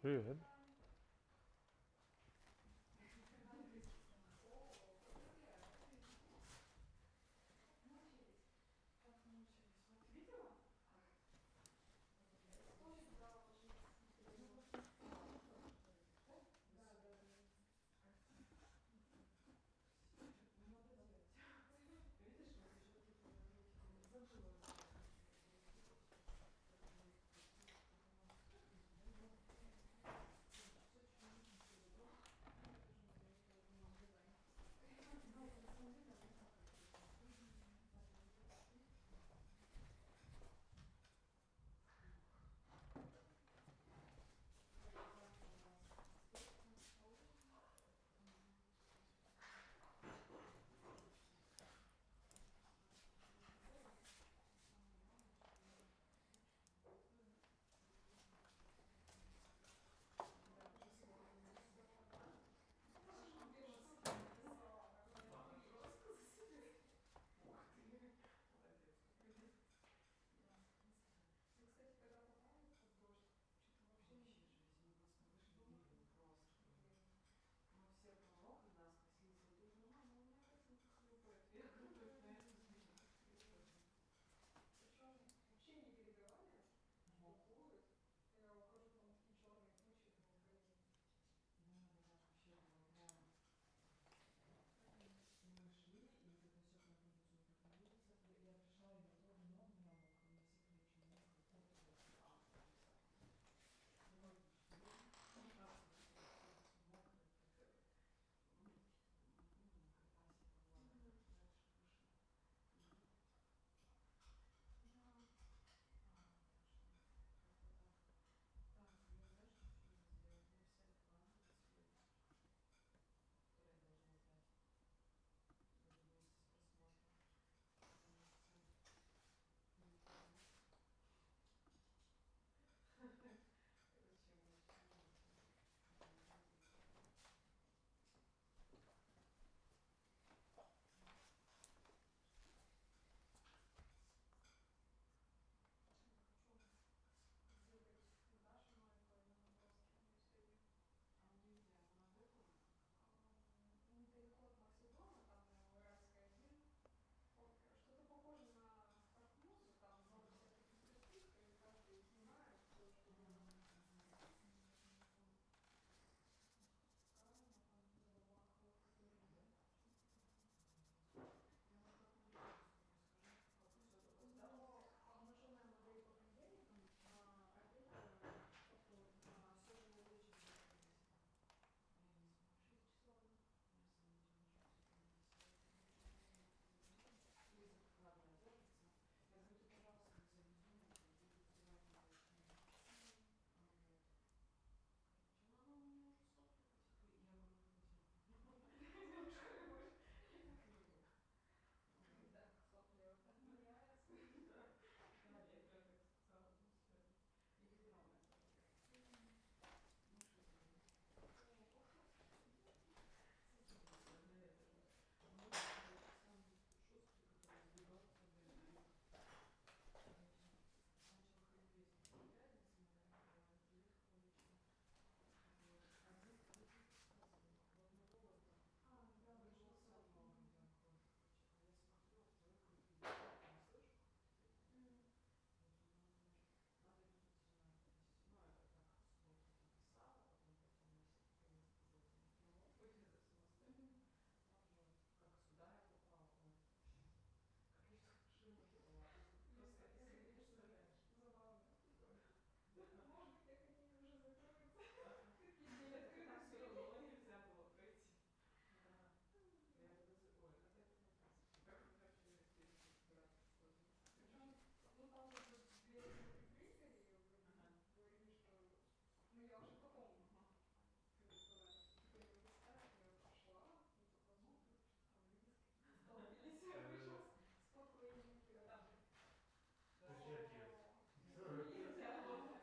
Привет.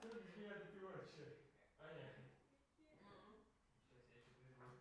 Ты без меня допиваешь чай. Аня. Сейчас я еще приду.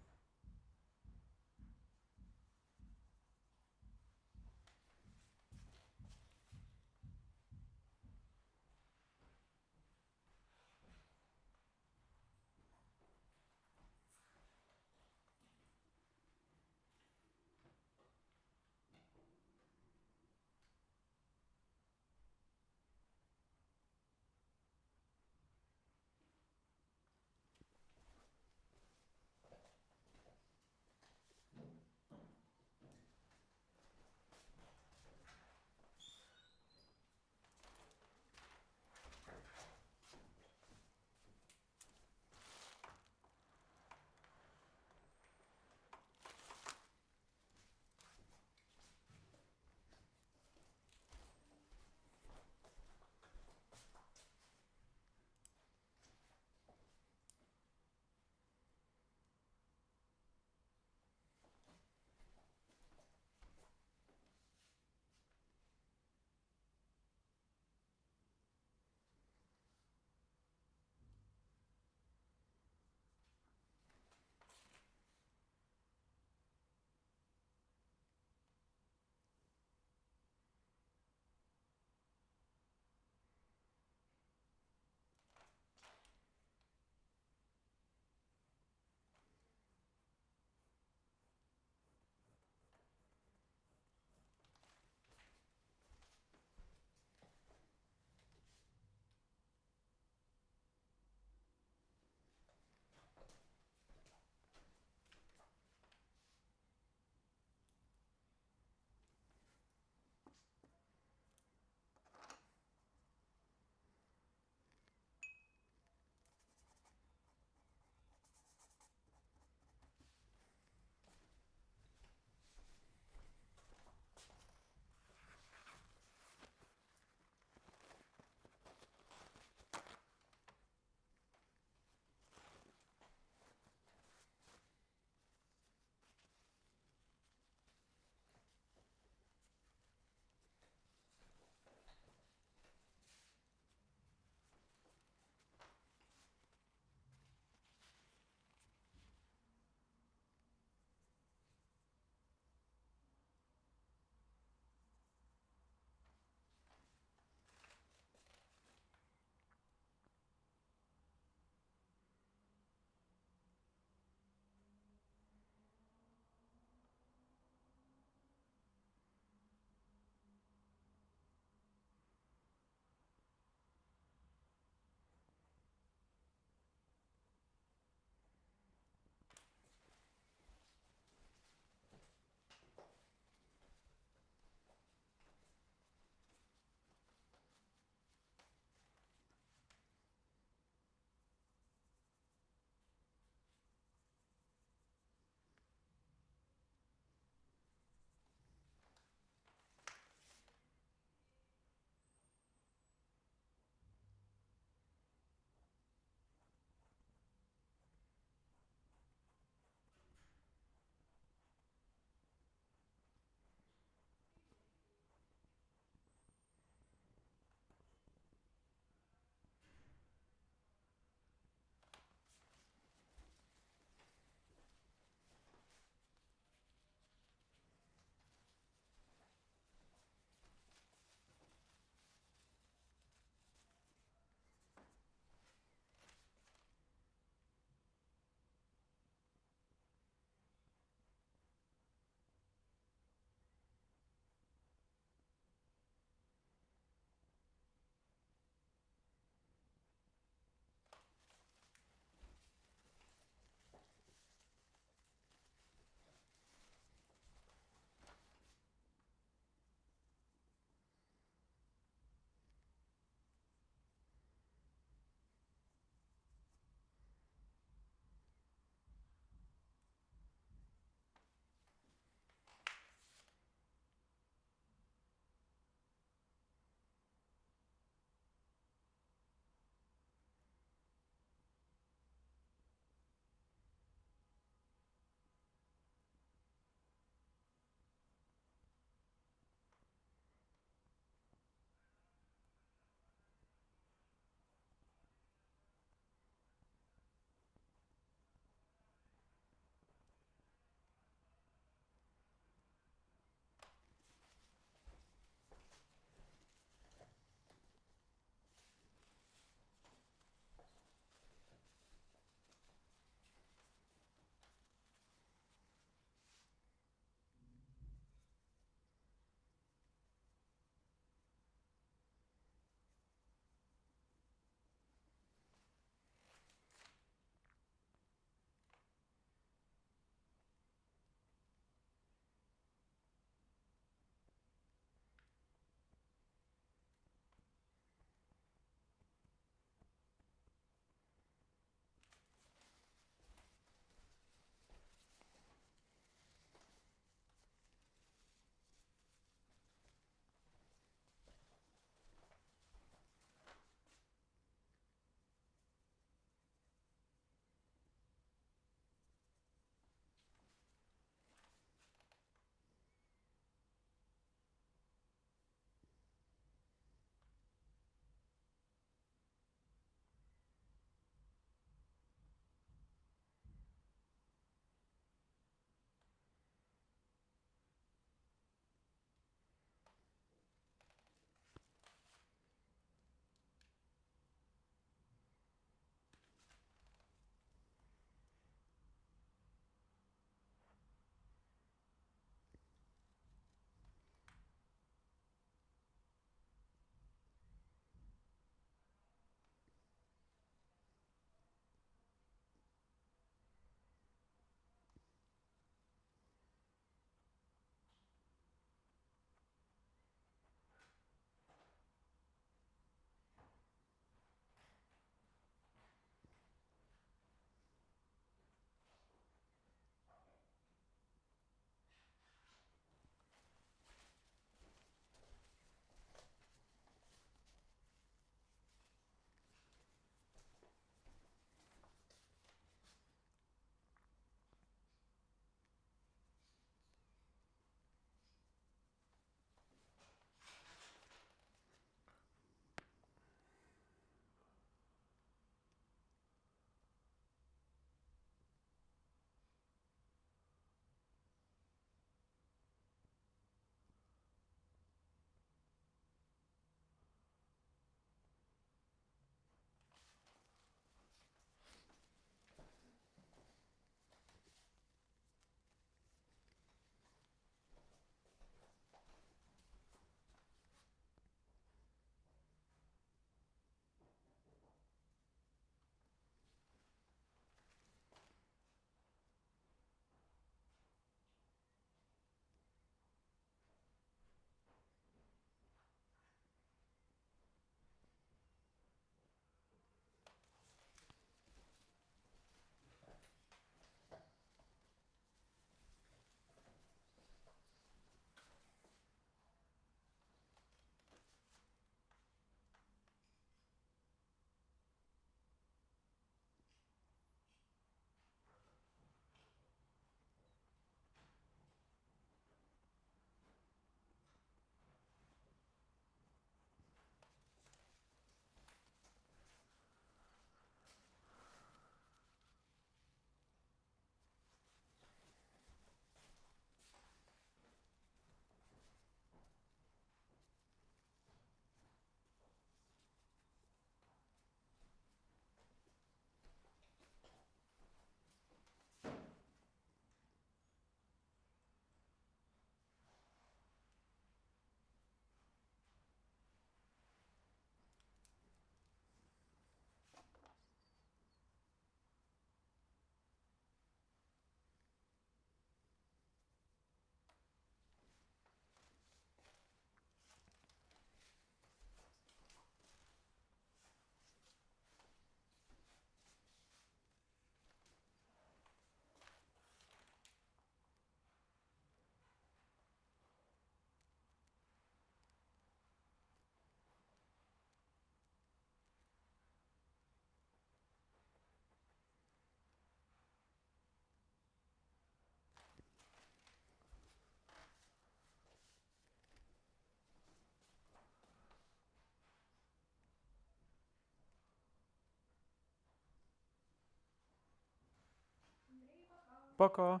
Пока.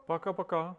Пока-пока.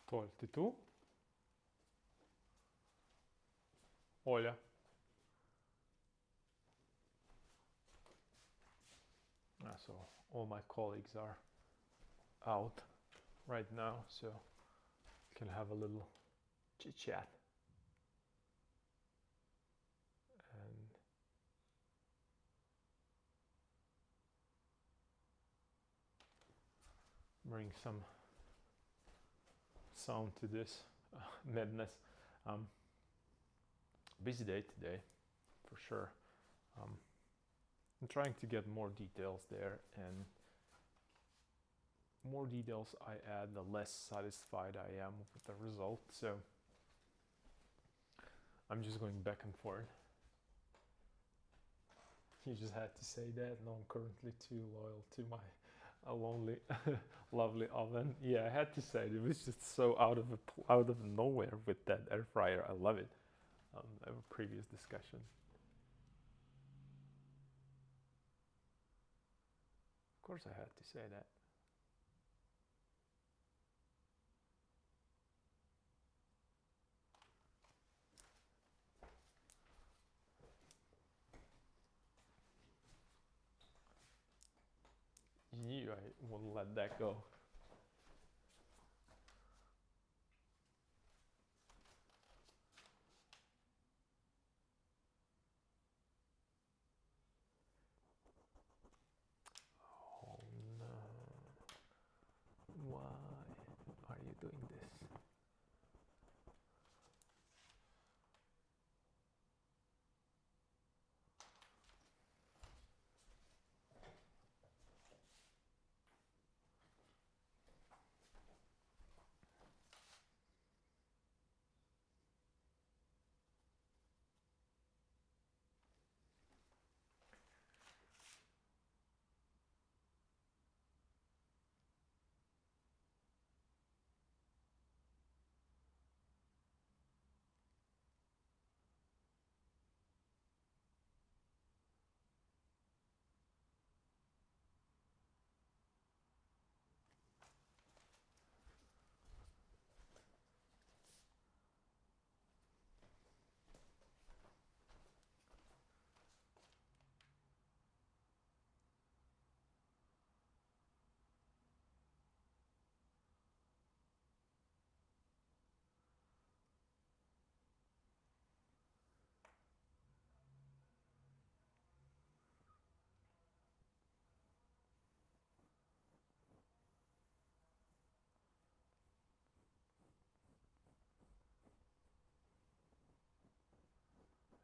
Толь, ты тут? Оля. So all my colleagues are out right now, so can have a little chit chat and bring some sound to this madness. Busy day today, for sure. I'm trying to get more details there, and more details I add, the less satisfied I am with the result. So I'm just going back and forth. You just had to say that. No, I'm currently too loyal to my lonely, lovely oven. Yeah, I had to say it. It was just so out of nowhere with that air fryer. I love it. I have a previous discussion. Of course, I had to say that. You knew I wouldn't let that go. Oh no. Why are you doing this?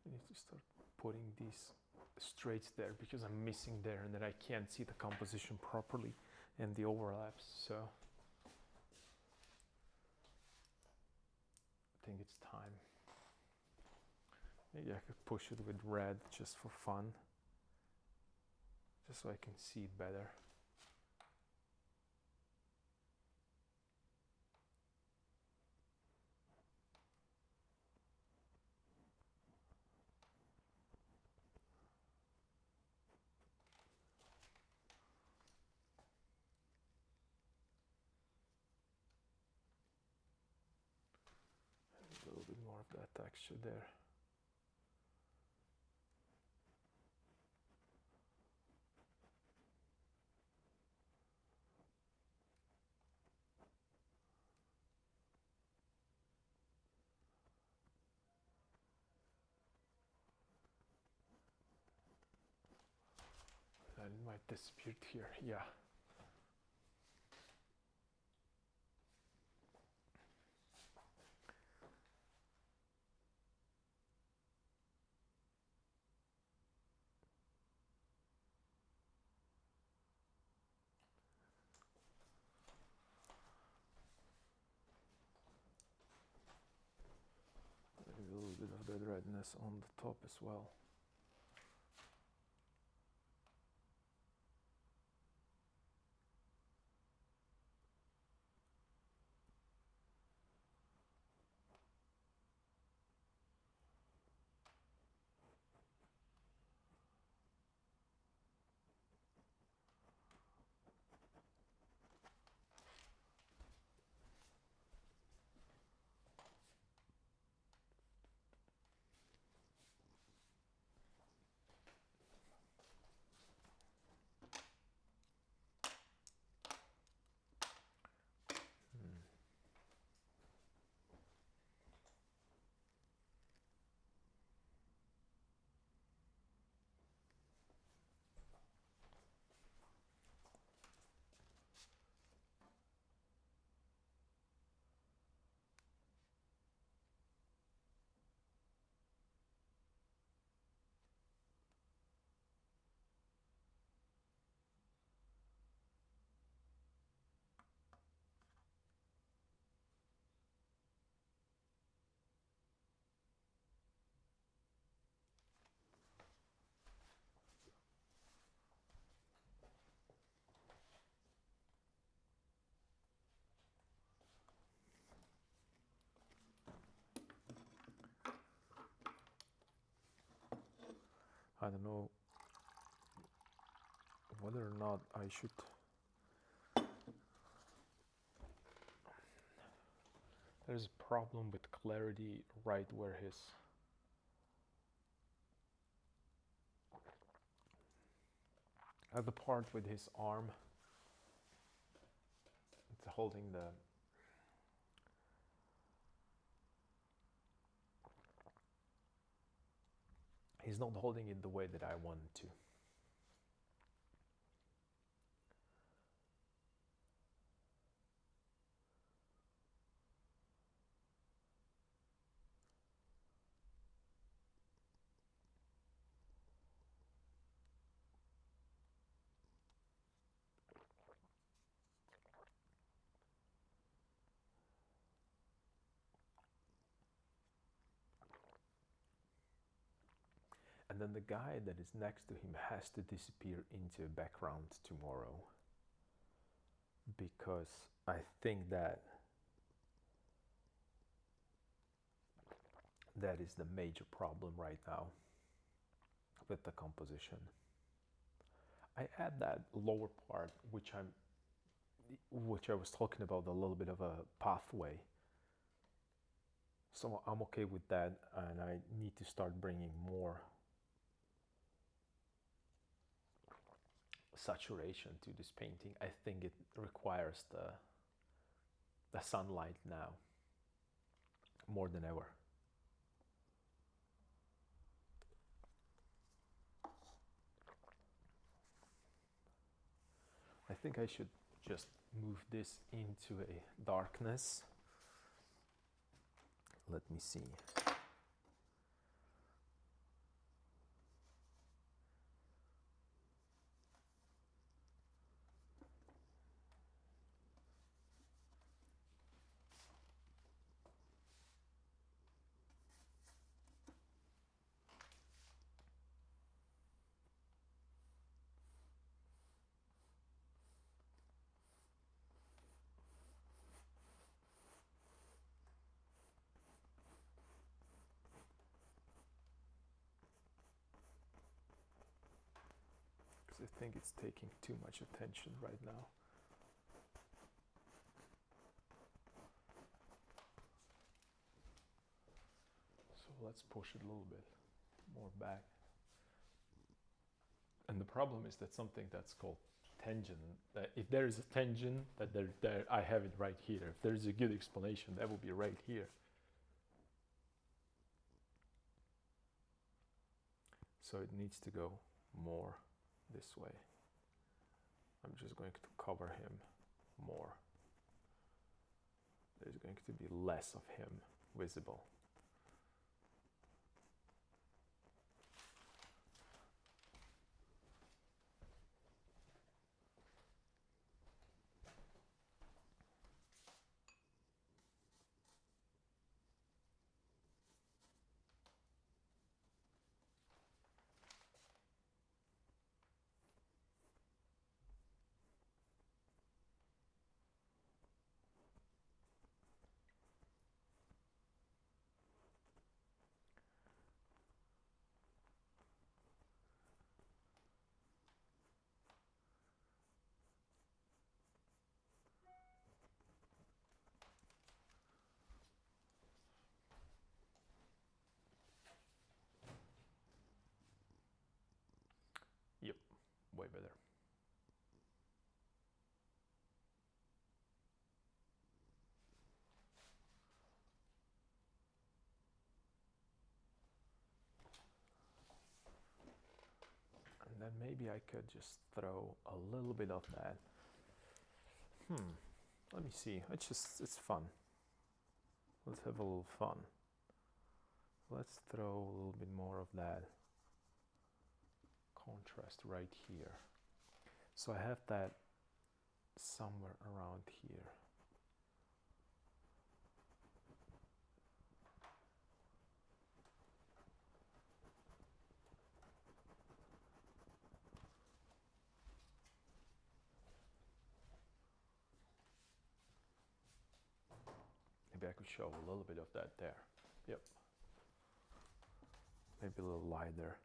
I need to start putting these straights there because I'm missing there and then I can't see the composition properly and the overlaps. So I think it's time. Maybe I could push it with red just for fun, just so I can see it better. A little bit more of that texture there. And it might disappear here. Yeah. Maybe a little bit of that redness on the top as well. I don't know whether or not I should. There's a problem with clarity right where his at the part with his arm. It's holding the. He's not holding it the way that I want to. And then the guy that is next to him has to disappear into a background tomorrow. Because I think that that is the major problem right now with the composition. I add that lower part, which I was talking about, a little bit of a pathway. So I'm okay with that, and I need to start bringing more saturation to this painting. I think it requires the sunlight now more than ever. I think I should just move this into a darkness. Let me see. Because I think it's taking too much attention right now. So let's push it a little bit more back. And the problem is that something that's called tangent, that if there is a tangent, that there I have it right here. If there is a good explanation, that will be right here. So it needs to go more this way. I'm just going to cover him more. There's going to be less of him visible. Yep, way better. And then maybe I could just throw a little bit of that. Let me see. It's fun. Let's have a little fun. Let's throw a little bit more of that contrast right here. So I have that somewhere around here. Maybe I could show a little bit of that there. Yep. Maybe a little lighter.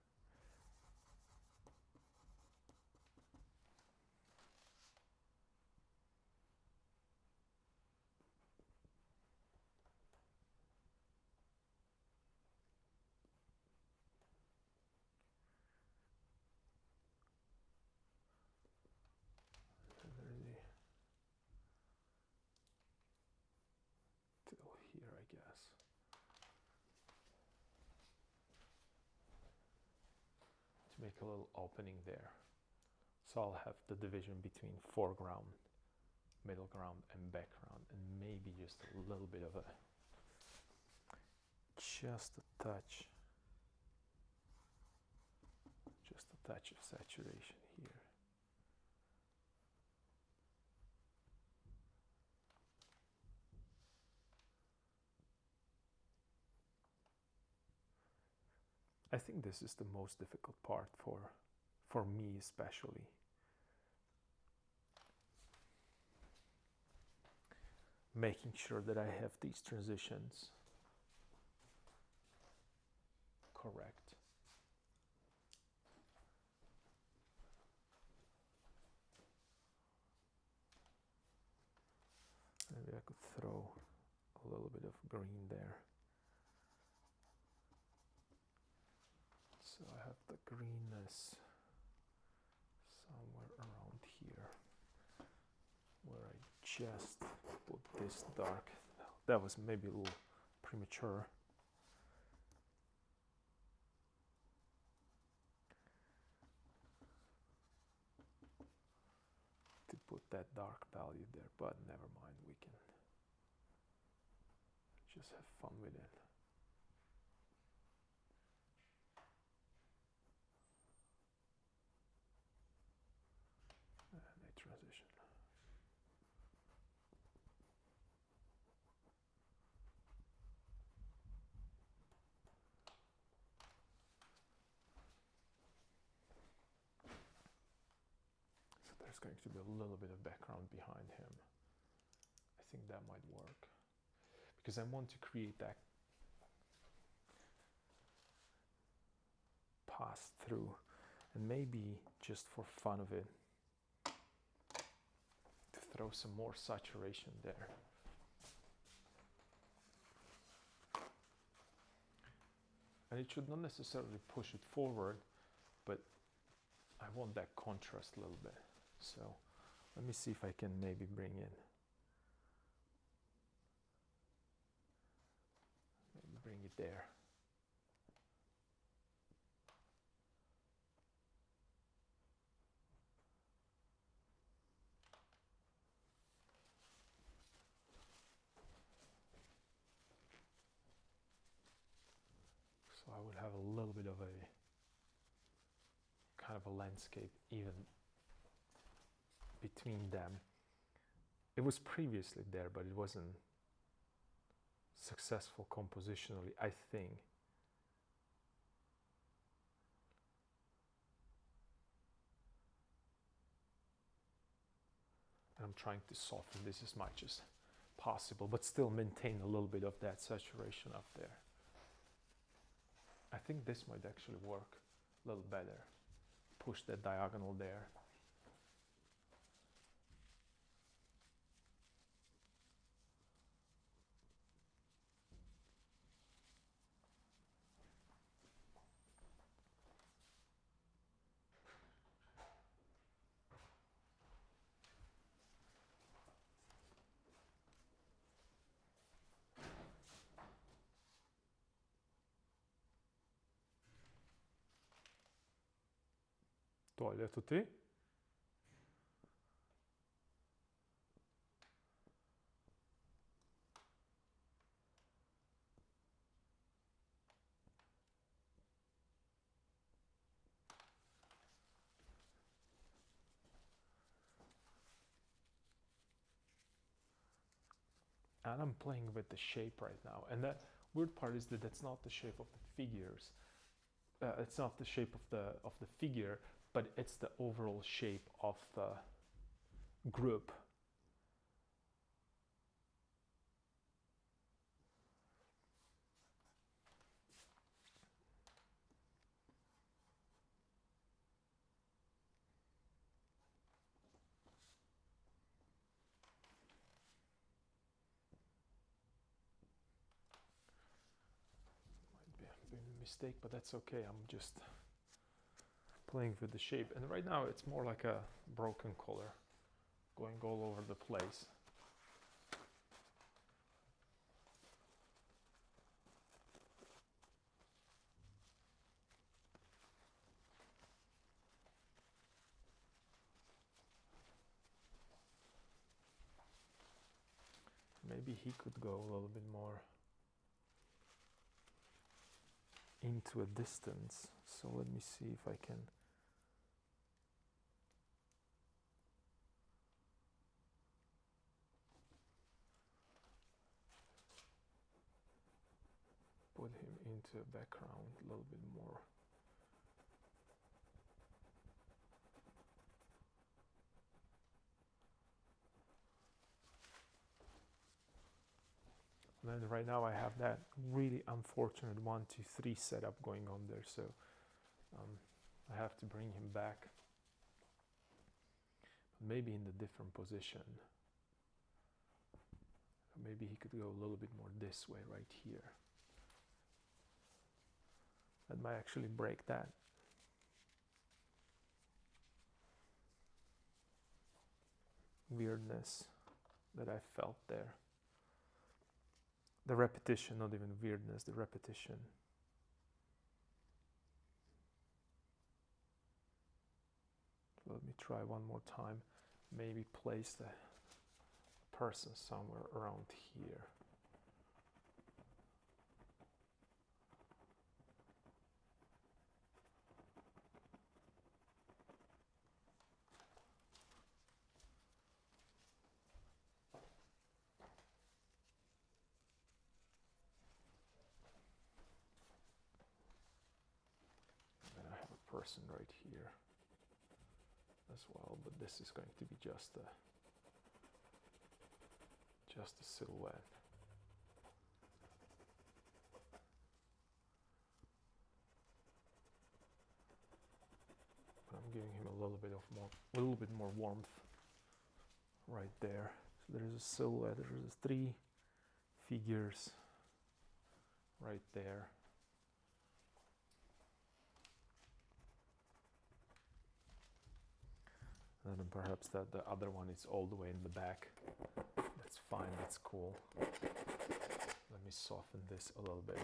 Till here, I guess. To make a little opening there. So I'll have the division between foreground, middle ground, and background, and maybe just a little bit of just a touch of saturation here. I think this is the most difficult part for me especially. Making sure that I have these transitions correct. Maybe I could throw a little bit of green there. So I have the greenness somewhere around here, where I just put this dark. That was maybe a little premature. To put that dark value there, but never mind, we can just have fun with it. And a transition. So there's going to be a little bit of background behind him. I think that might work. Because I want to create that pass through, and maybe just for fun of it, to throw some more saturation there. And it should not necessarily push it forward, but I want that contrast a little bit. So let me see if I can maybe bring in, maybe bring it there. I would have a little bit of a kind of a landscape even between them. It was previously there, but it wasn't successful compositionally, I think. And I'm trying to soften this as much as possible, but still maintain a little bit of that saturation up there. I think this might actually work a little better. Push that diagonal there. Toglie tutti. And I'm playing with the shape right now. And the weird part is that that's not the shape of the figures. It's not the shape of the figure, but it's the overall shape of the group. Might be a mistake, but that's okay. I'm just playing with the shape. And right now it's more like a broken color going all over the place. Maybe he could go a little bit more into a distance. So let me see if I can. Put him into a background a little bit more. And then right now I have that really unfortunate 1, 2, 3 setup going on there, so I have to bring him back, maybe in a different position. Maybe he could go a little bit more this way right here. That might actually break that. Weirdness that I felt there. The repetition, not even weirdness, the repetition. Let me try one more time. Maybe place the person somewhere around here. Person right here as well, but this is going to be just a silhouette. I'm giving him a little bit more warmth right there. So there's a silhouette. There's 3 figures right there. And then perhaps that the other one is all the way in the back. That's fine, that's cool. Let me soften this a little bit.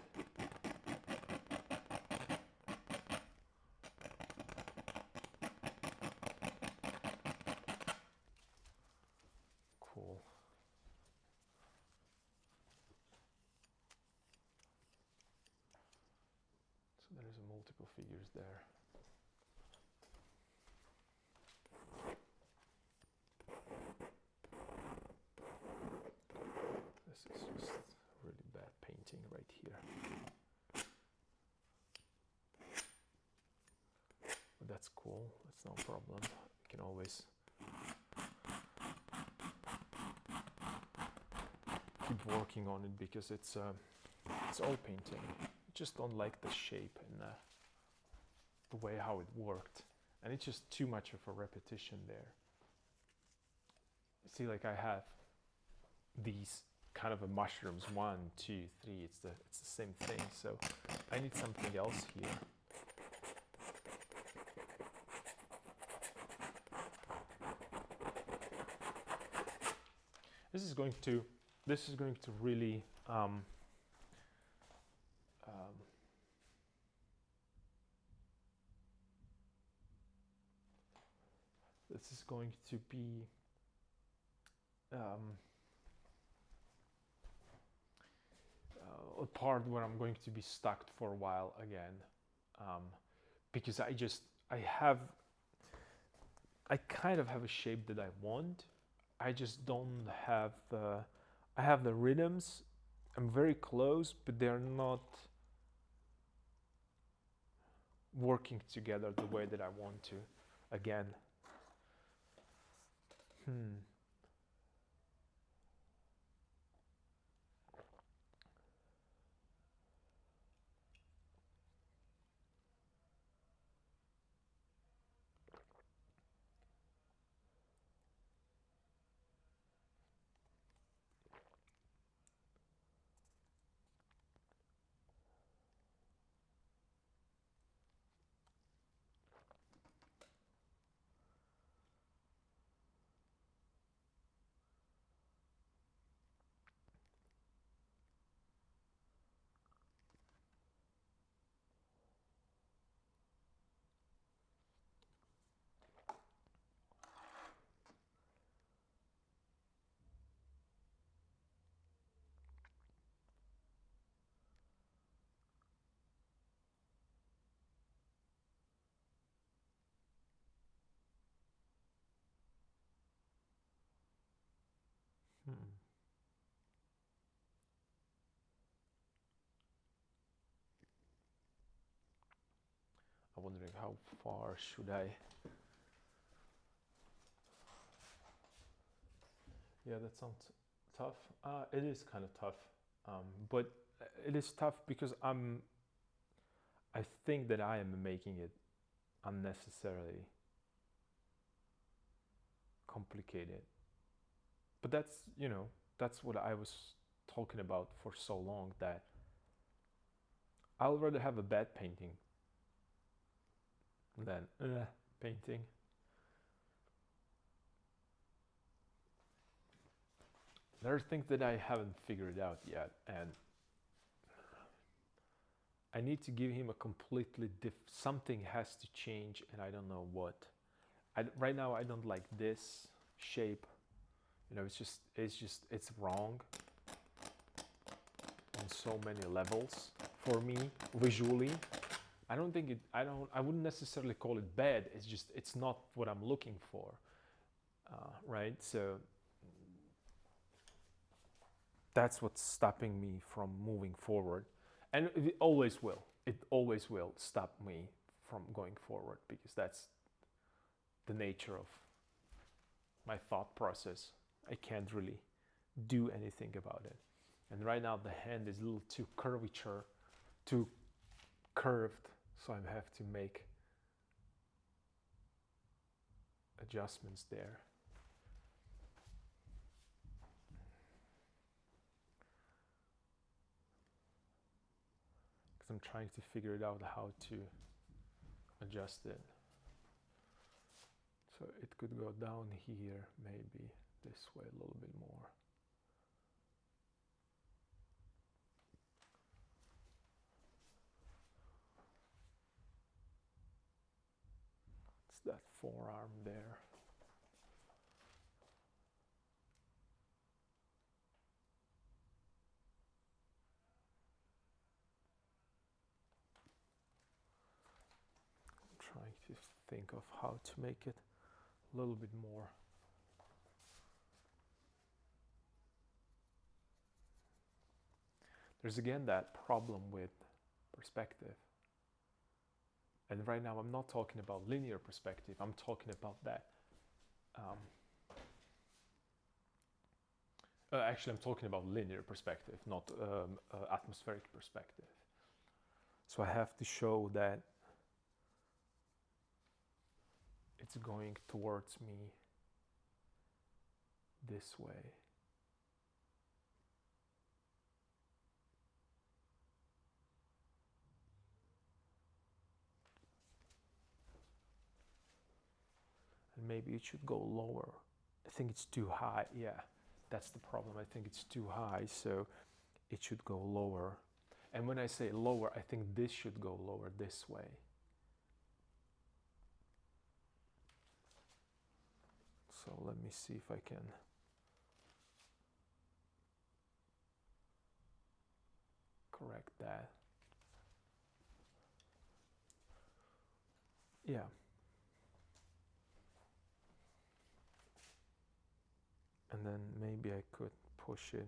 Cool. there's multiple figures there. This is just really bad painting right here. But that's cool, that's no problem. You can always keep working on it because it's oil painting. I just don't like the shape and the way how it worked. And it's just too much of a repetition there. See, like I have these kind of a mushrooms, 1, 2, 3, it's the same thing. So I need something else here. This is going to really this is going to be a part where I'm going to be stuck for a while again, because I kind of have a shape that I want. I just don't have I have the rhythms. I'm very close, but they're not working together the way that I want to. Again. I'm wondering how far should I? Yeah, that sounds tough. It is kind of tough, but it is tough because I think that I am making it unnecessarily complicated. But that's what I was talking about for so long, that I'll rather have a bad painting than painting. There are things that I haven't figured out yet, and I need to give him a completely something has to change, and I don't know what. Right now I don't like this shape. It's wrong on so many levels for me visually. I wouldn't necessarily call it bad. It's not what I'm looking for, right? So that's what's stopping me from moving forward, and it always will stop me from going forward, because that's the nature of my thought process. I can't really do anything about it. And right now the hand is a little too curved, so I have to make adjustments there. Because I'm trying to figure it out how to adjust it. So it could go down here, maybe this way a little bit more. It's that forearm there. think of how to make it a little bit more. There's again that problem with perspective. And right now I'm not talking about linear perspective, I'm talking about that. Actually, I'm talking about linear perspective, not atmospheric perspective. So I have to show that it's going towards me this way. And maybe it should go lower. I think it's too high. Yeah, that's the problem. I think it's too high, so it should go lower. And when I say lower, I think this should go lower this way. So let me see if I can. Correct that. Yeah. And then maybe I could push it.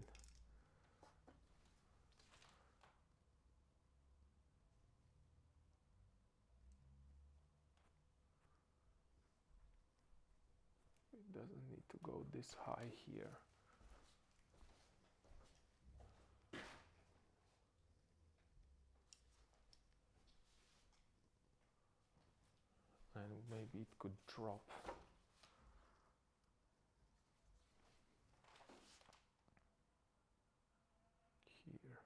It doesn't need to go this high here. And maybe it could drop. Here.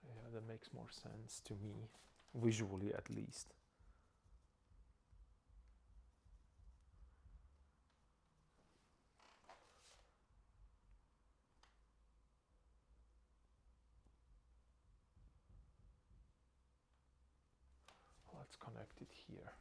Yeah, that makes more sense to me, visually at least. Let's connect it here.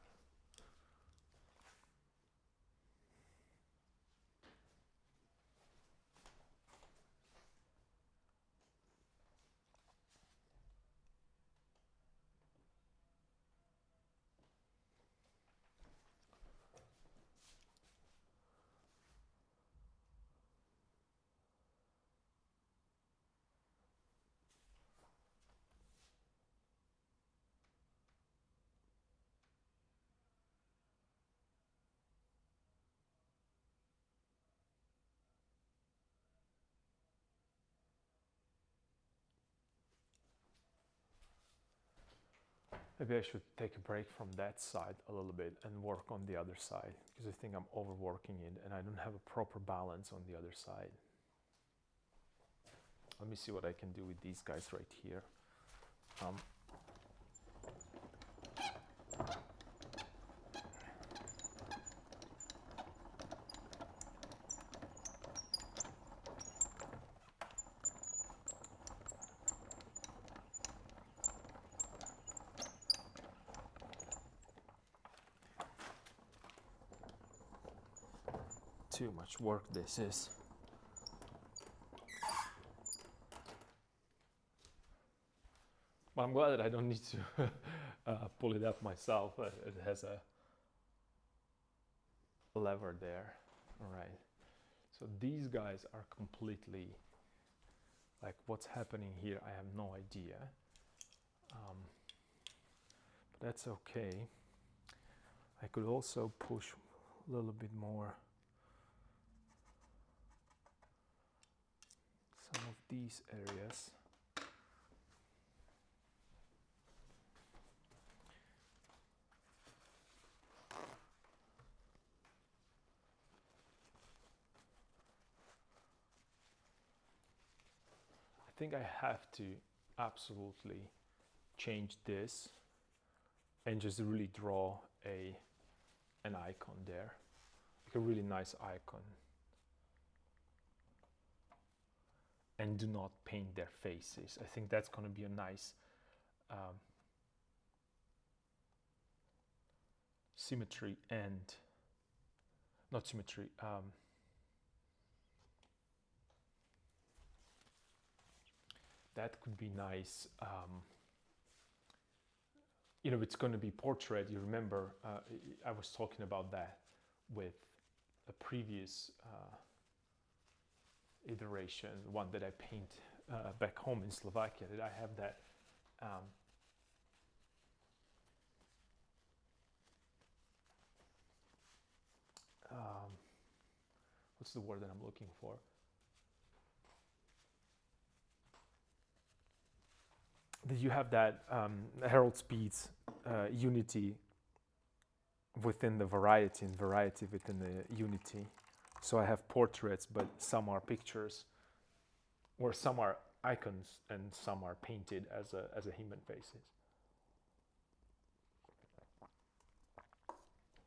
Maybe I should take a break from that side a little bit and work on the other side, because I think I'm overworking it and I don't have a proper balance on the other side. Let me see what I can do with these guys right here. Too much work this is. But I'm glad that I don't need to pull it up myself. It has a lever there. All right. So these guys are completely, like, what's happening here, I have no idea. But that's okay. I could also push a little bit more some of these areas. I think I have to absolutely change this and just really draw an icon there, like a really nice icon. And do not paint their faces. I think that's going to be a nice symmetry and not symmetry. That could be nice. It's going to be portrait. You remember I was talking about that with a previous iteration, one that I paint back home in Slovakia, that I have that what's the word that I'm looking for? That you have that Harold Speed's unity within the variety and variety within the unity. So I have portraits, but some are pictures, or some are icons, and some are painted as a human faces.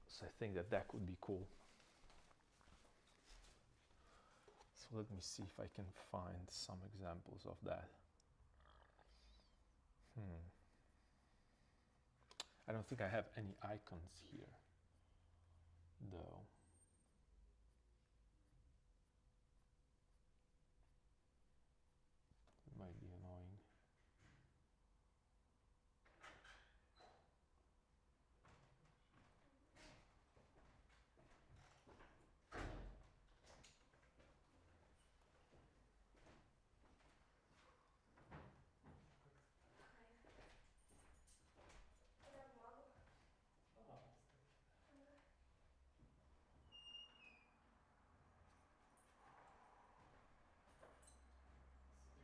So I think that could be cool. So let me see if I can find some examples of that. I don't think I have any icons here, though. It might be annoying.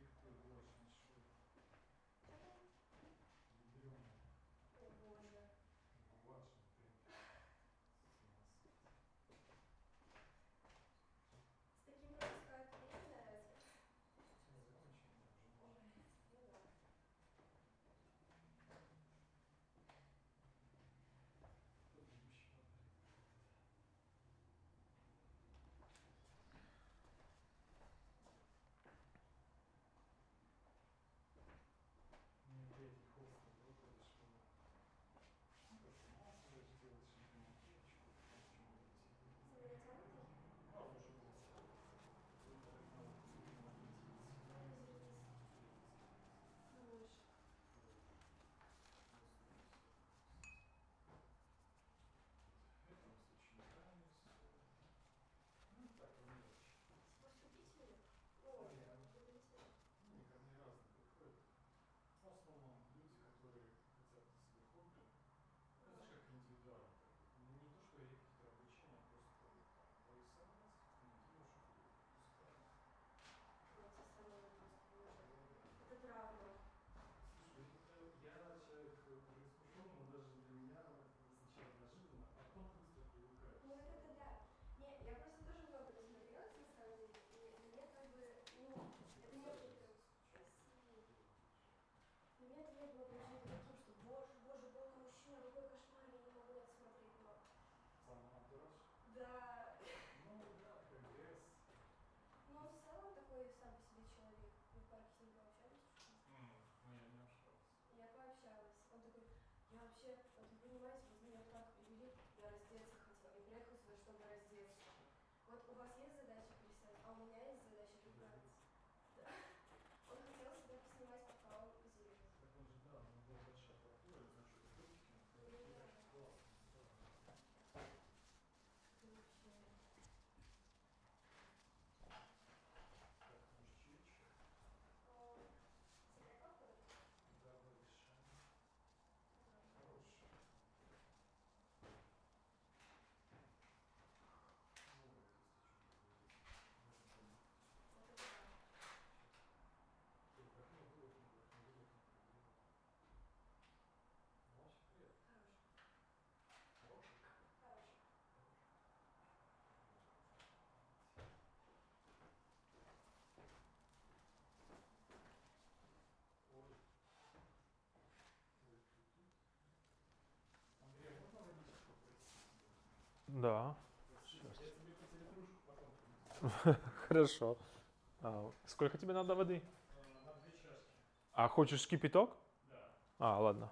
Стрихты очень ядреные. О боже. Гуашем ты. С таким пропускают временно разве? Закончим там же. Ой, ну да. Предыдущий модель. Мне третий холст выходит, что как-то масло сделать, чтобы не наклеечку, потом почему-то сидит. Он натянутый? Да, он уже был снят. Только так надо накрутить. Зернистый. Хороший. Это у нас учениками все. Ну, так, по мелочи. Поступительных? Ой, подготовительных? Не, ко мне разные приходят. В основном люди, которые хотят себе хобби. Ну, знаешь, как индивидуально так вот. Не то, что репетитор обучения, а просто вот там порисовать, недешево, пускай. Эти самые просто. Это травма. Слушай, я человек уже искушенный, но даже для меня это было сначала неожиданно, а потом ты быстро привыкаешь. Ну так это да. Не, я просто тоже много насмотрелась на самом деле, и мне как бы, это не было прям спасибо. Для меня это не было прям чем-то таким, что боже, голый мужчина, какой кошмар, я не могу на это смотреть, но... Сам антураж? Да. Ну да, прогресс. Ну он в целом такой сам по себе человек. Вы в парке с ним пообщались чуть-чуть? Ну я не общался. Я пообщалась. Он такой, я вообще, вот вы понимаете, вот меня так привели, я раздеться хотела. Я приехала сюда, чтобы раздеться. Вот у вас есть задача плясать, а у меня есть задача поправиться. Да. Он хотел себя поснимать, пока он изумрит. Так он же, да, у него была большая аппаратура, я знаю, что это дубчики, он фотографии классно сделано. Вообще. Так, может чаечек? С упаковкой? Да, большая. Хорошая. Ой, если что-то будет. Можно помыть. Это да. Сейчас. Вдохни, выдохни, вдохни, выдохни, приеду. Ну, вообще приятно. Хороший. Хороший? Хороший. Хороший. Ой. Ой, тут. Андрей, можно водичку попросить тебя? Да. Спасибо. Я тебе хоть литрушку потом принесу. Хорошо. Сколько тебе надо воды? На 2 чашки. А хочешь кипяток? Да. Ладно.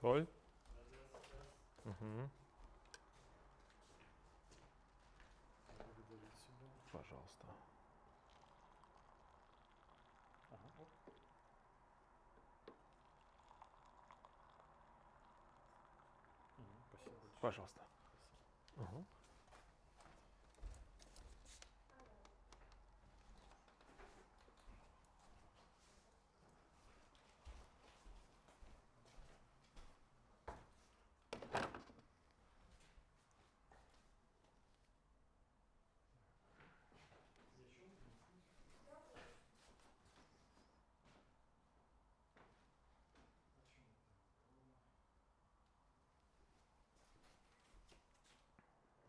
Соль. Раз, раз, раз. Угу. Благодарю тебя. Пожалуйста. Ага, оп. Спасибо большое. Пожалуйста. Спасибо. Угу. Еще? О чем это? Рома. Про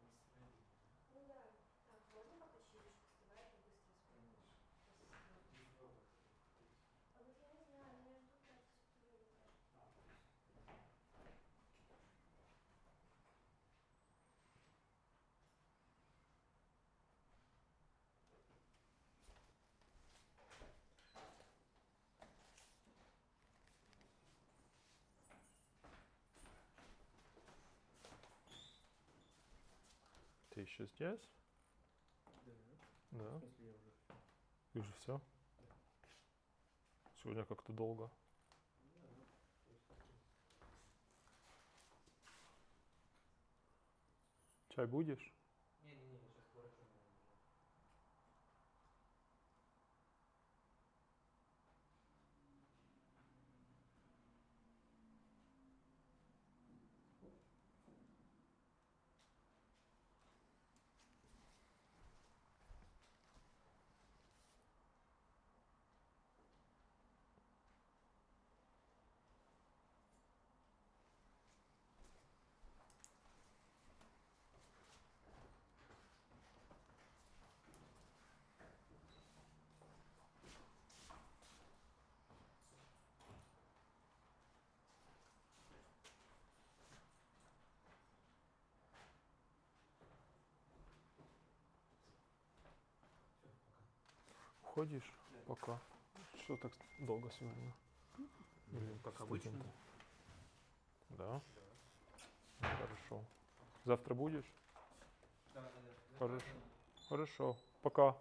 настроение, да? Ну да. Так, можно пока чаечку вставать и быстро спать? Конечно. Спасибо. Ты ждала, когда приходить. А вот я не знаю, меня ждут на физкультуре даже. А, Ты еще здесь? да. Да. В смысле, я уже все. Ты уже все? Да. Сегодня как-то долго. Да, просто. Чай будешь? Не-не-не, я сейчас к врачу, наверное, бежать. Все, пока. Уходишь? Да. Пока. Что так долго сегодня? Или Как студенты? обычно. Да? Да. Хорошо. Завтра будешь? Да, да, да. Хорошо. Хорошо. Пока.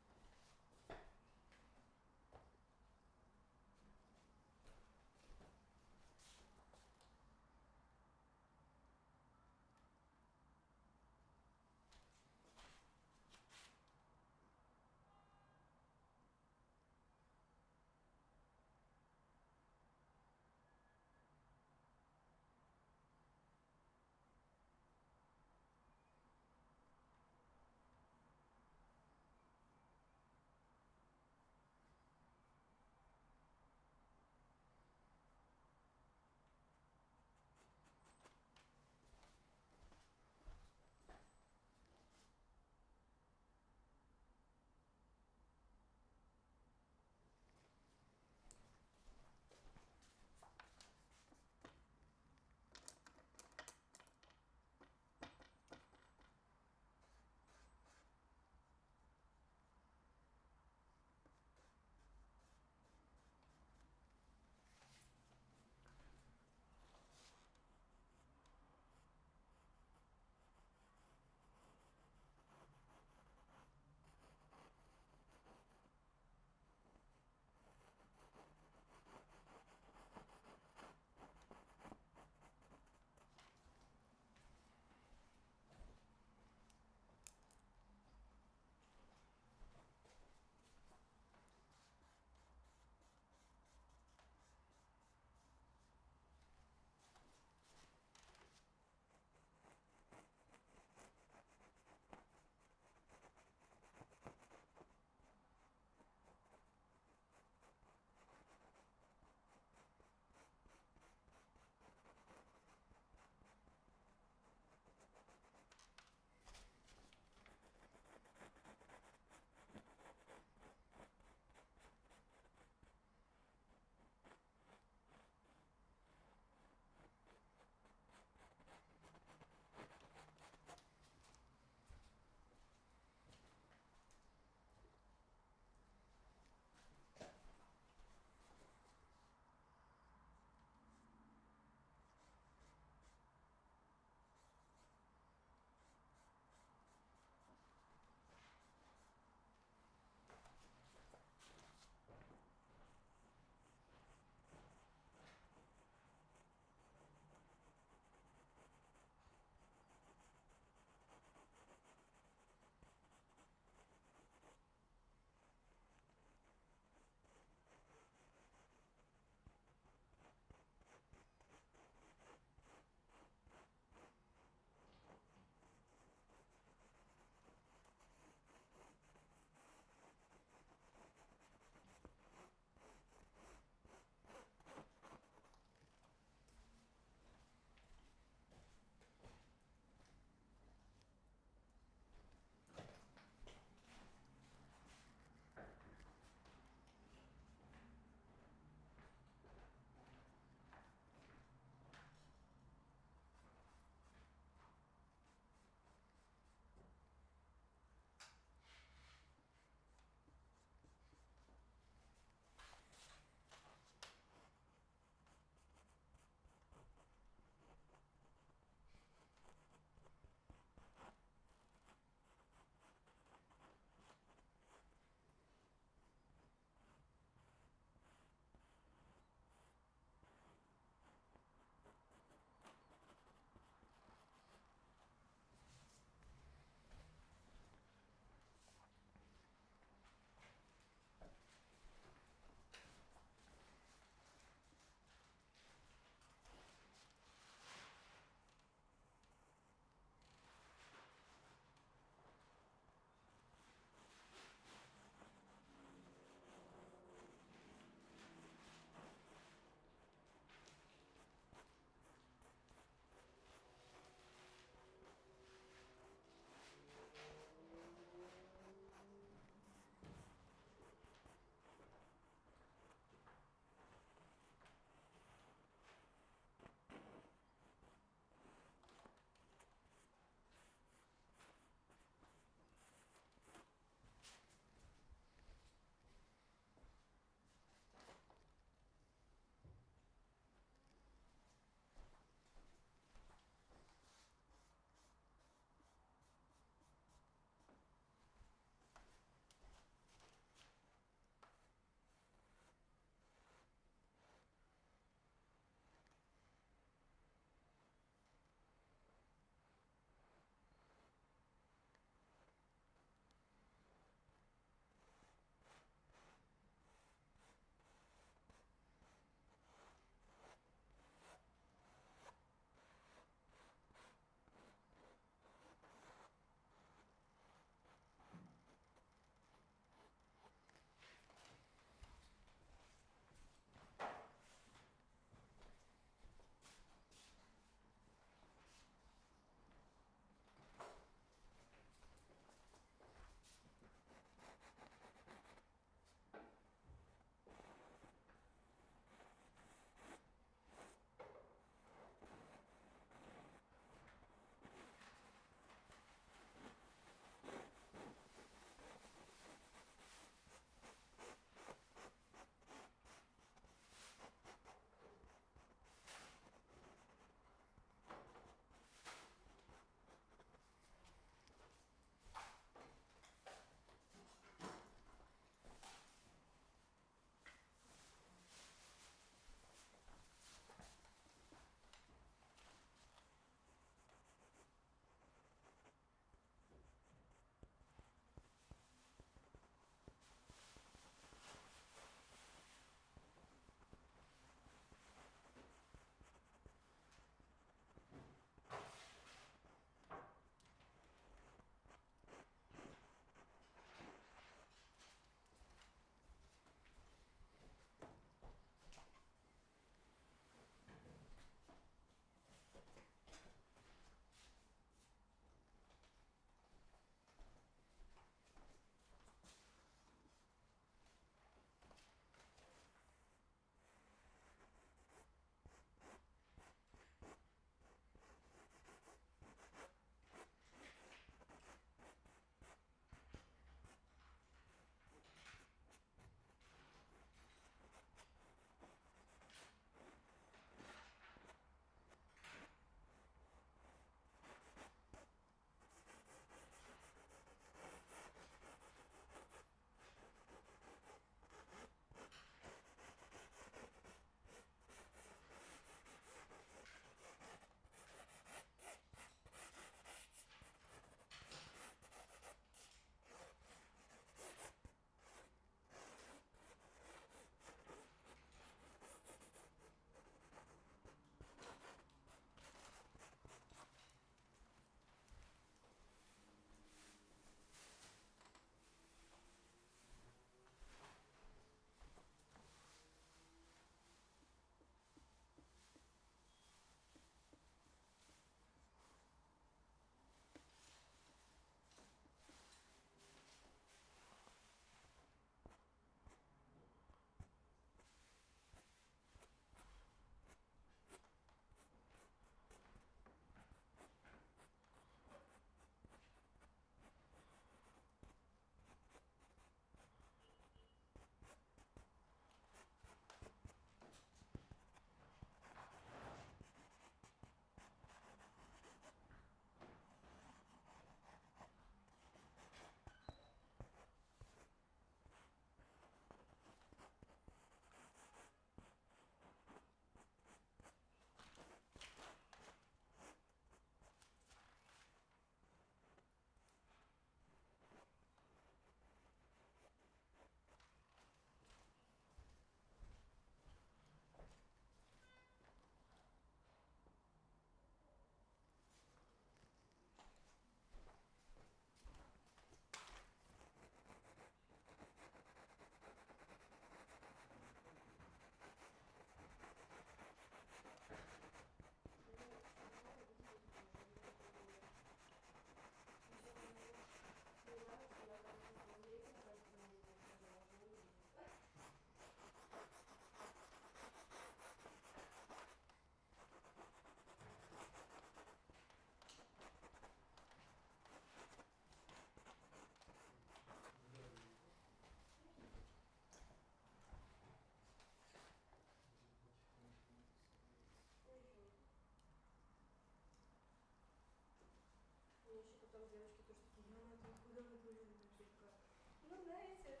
выглядишь такое. Ну, знаете,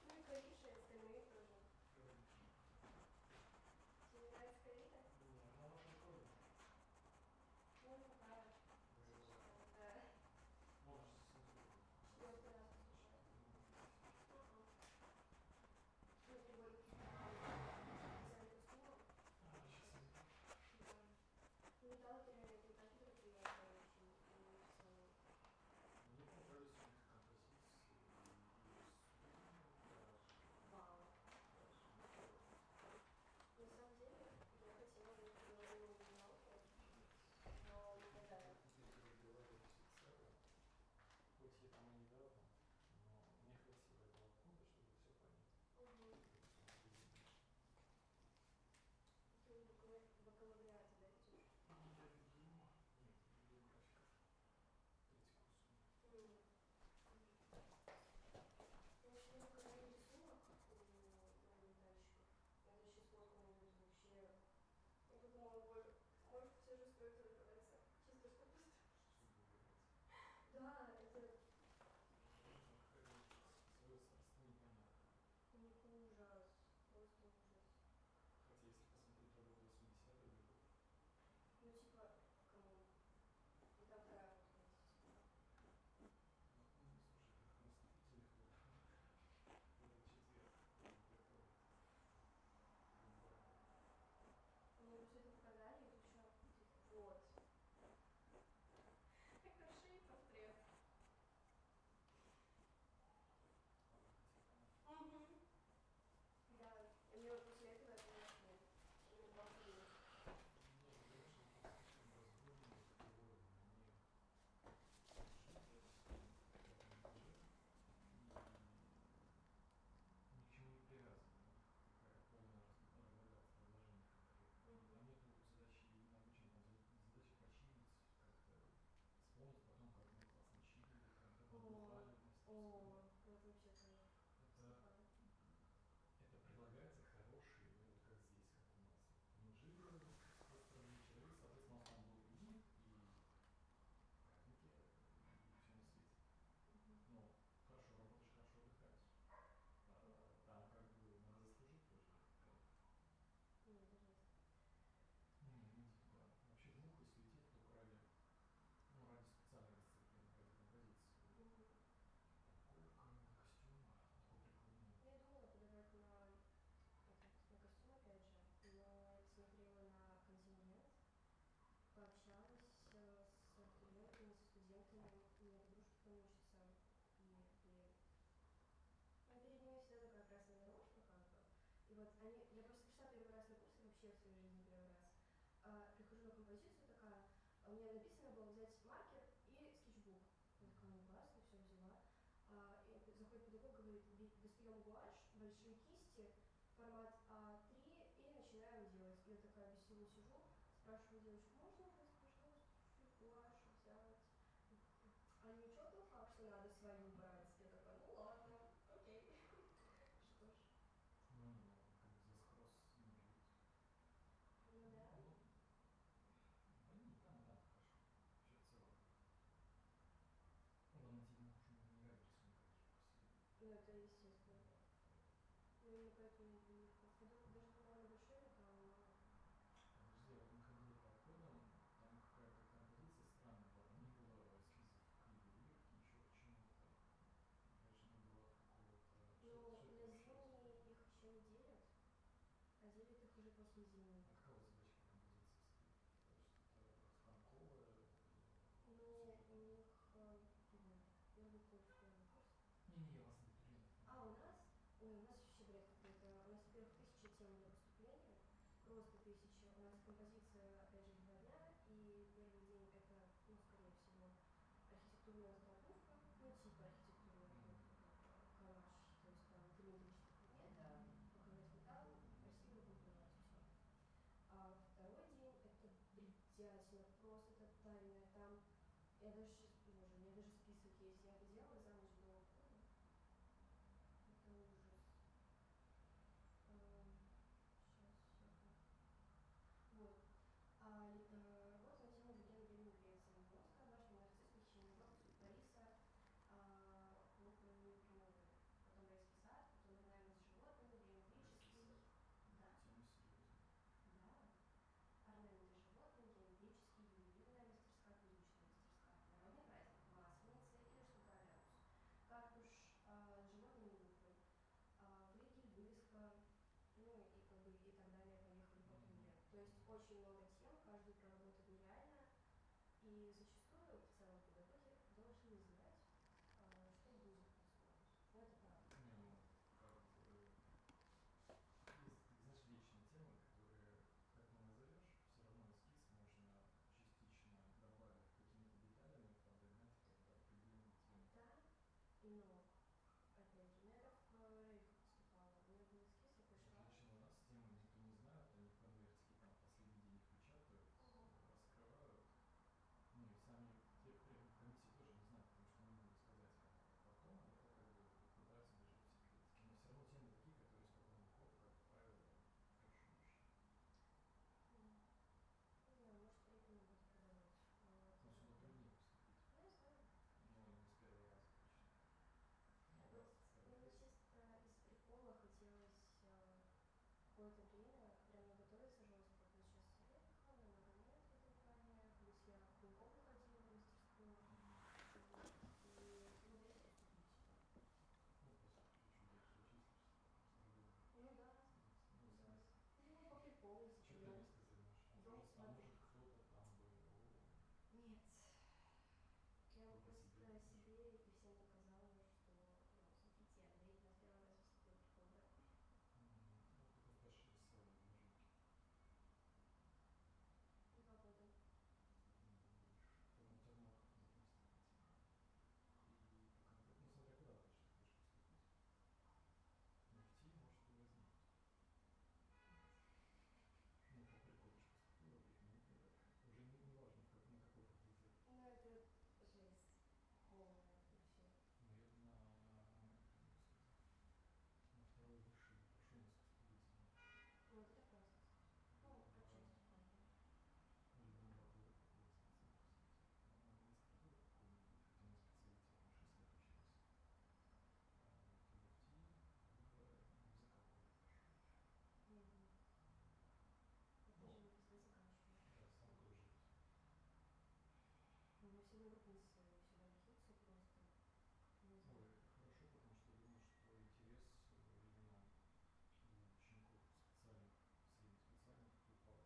ну и Кариша, и остальные тоже. Тебе не нравится Карита? Нет, ну она прикольная. Ну, не такая. Слишком, да. Можешь цензуру. Четвертый раз послушать. М-м. Ну, тем более, дизайн костюмов. Сейчас Вообще. найду. Да. Ну, металл это реально это такие приятные очень. И в целом. Мне понравились у них композиции и рисунок даже. Вау. Даже неплохо. На самом деле, я хотела бы поговорить о минималке, Нет. но Их не не гадаю. переделали всецело. Хоть я там и недавно, но мне хватило этого года, чтобы все понять. Угу. Как это всё магазин. Ты в бакалавриате, да, идешь? Ну, я веду, нет, веду графиков. Третий курс у меня. М. Мгм. Я еще люблю, когда есть рисунок у ментальщиков. Я даже сейчас фотку найду, это вообще... Я подумала, боже, может все же стоит разбираться. Чисто чтобы просто... Чтобы убирать. Да, это... Там какая-то свое царство непонятное. У них ужас. Просто ужас. Хотя если посмотреть работу 80-х годов, Ну, типа, камон. И там такая фотка есть, типа. ну, слушай, как на вступительных в этот четверг готовят бомбарду. Мне просто это показали, и тут еще... Вот. Это шире портрет. Угу. Да. И мне вот после этого это вообще... Мне в ахуе. Нет, ты понимаешь, они там слишком разгульные, прикольные, они жить в этом монтаже и ни к чему не привязаны. У них такая полная разложение конкретное. И Угу. там нету задачи научной, там задача почилить, как-то вспомнить потом, как мы классно чилили, когда мы О, бухали вместе в о, спину. вот вообще кайф. Это, Слыхали. это предлагается хорошие, ну вот как здесь, как у нас. Мы жили с остров вечера, и, соответственно, у нас там был и мир, и праздники, и все на свете. Угу. Ну, хорошо работаешь, хорошо отдыхаешь. Да. Там как бы надо заслужить тоже кайф. Ну, это жесть. Не, не иди туда. Вообще в муху если идти, то ради, ну, ради специальной дисциплины, ради композиции. Угу. Упаковка, костюм, такой прикольный. Я думала подавать на костюм опять же, но я посмотрела на контингент, пообщалась с абитуриентами, со студентами, у меня подружки там учатся, и, блин, ну, перед ними всегда такая красная дорожка, как бы. И вот они, я просто пришла первый раз на курс, и вообще в своей жизни первый раз. Прихожу на композицию такая, у меня написано было взять маркер и скетчбук. Я такая, ну классно, все взяла. И заходит педагог, говорит, достаем гуашь, большие кисти, формат А3 и начинаем делать. И я такая без силы сижу, спрашиваю девочку, можно у вас, пожалуйста, чуть-чуть гуаши взять? А ничего толкал, что надо свою брать? Я такая, ну ладно, окей. Что ж. Ну, они, наверное, как бы за спрос не бьют. Ну да. Ну, да не, там хорошо. Вообще в целом. В Алмате мух уже не ради рисунка даже посидели. Ну это естественно. Вот, поэтому. Ну именно поэтому я даже думала на большой металл, но... Подожди, а вот мы ходили по входам, там какая-то композиция странная была, там не было эскизов к ювелирке, еще к чему-то. Опять же, не было какого-то... Ну, Что это на вообще за... зимние их еще не делят, а делят их уже после зимних. А какая у вас задача по композиции стоит? Что-то станковое Ну, у сюжетное? них... Блин, первый курс, первый курс. Не-не, я вас абитуриентов А, у имею в виду. нас? Ой, у нас вообще бред какой-то. У нас, во-первых, 1000 тем для поступления. Просто 1000. У нас композиция, опять же, в 2 дня. И первый день это, ну, скорее всего, архитектурная заготовка. Ну, типа архитектурная, ну, Мгм. как бы, коллаж. То есть там 3 метрических предмета, упаковать металл, красиво упаковать, все. А второй день это бредятина, просто тотальная. Там, я даже сейчас, боже, у меня даже список есть. Я это делала за ночь до ухода. Это ужас. Сейчас, секунду. Вот. очень много тем, каждую проработать нереально, и зачастую в целом педагоги должны знать, что будет происходить. Ну, это правда. Не, ну, как бы, есть, знаешь, вечные темы, которые, как не назовешь, все равно эскиз можно частично добавив какими-то деталями, подогнать под определенную тему. Да, но, опять же, ну я так в рейхах поступала, у меня был эскиз, я Вот пришла. лично у нас темы никто не знает, они в конвертике там в последний день их печатают, раскрывают. Ну и сами те комиссии тоже не знают, потому что не могут сказать. А потом это как бы пытаются держать в секретике. Но все равно темы такие, которые испокон веков, как правило, хорошо изучены. Не знаю, может временно буду продавать. Но это... Ну, сюда труднее поступить. Ну, я знаю. Но не с первого раза точно. Ну, у Ну, вас старый мне курс. чисто из прикола хотелось какое-то время прям не готовиться жестко. То есть сейчас Рейха, много нет в этом плане. Плюс я к Пенькову ходила в мастерскую. Вот. И смотреть поступить. Ну, по сути, чуть-чуть дальше учишься, просто другого. Ну да, Ну, в да. смысле. Ну, по приколу, типа, Что ты место займешь? дом А смотрю. может кто-то там бы. Нет. Я бы Только просто себе покажешь. себе и всем доказала, что, ну, смотрите, Андрей на первый раз поступил в КБ. Ну, только в Паше рисовали ножники. 2 года. По натюрморту потом поступить. И по конкретно, ну смотря куда дальше ты хочешь поступить. В нефти, может, и возьмут. Ну, по приколу же поступила, уже не важно, на какой факультет. Ну, это жесть полная вообще. Ну, я бы на это не поступил. На второй высший пошел низкостроительный. Ну, это классно, кстати. Ну, отчасти правда. Либо на бакалавриат, я специально, кстати. Но на магистратуру какую-нибудь, хотя мой специалитет на 6 лет учился. В нефти, либо музыкалку пошел еще. Угу. Я тоже Ну, не заканчиваю. да, сам тоже. У меня все одногруппницы всегда нахился просто. Не знаю. Ой, это хорошо, потому что я думаю, что интерес именно у учеников специальных, средних специальных упал.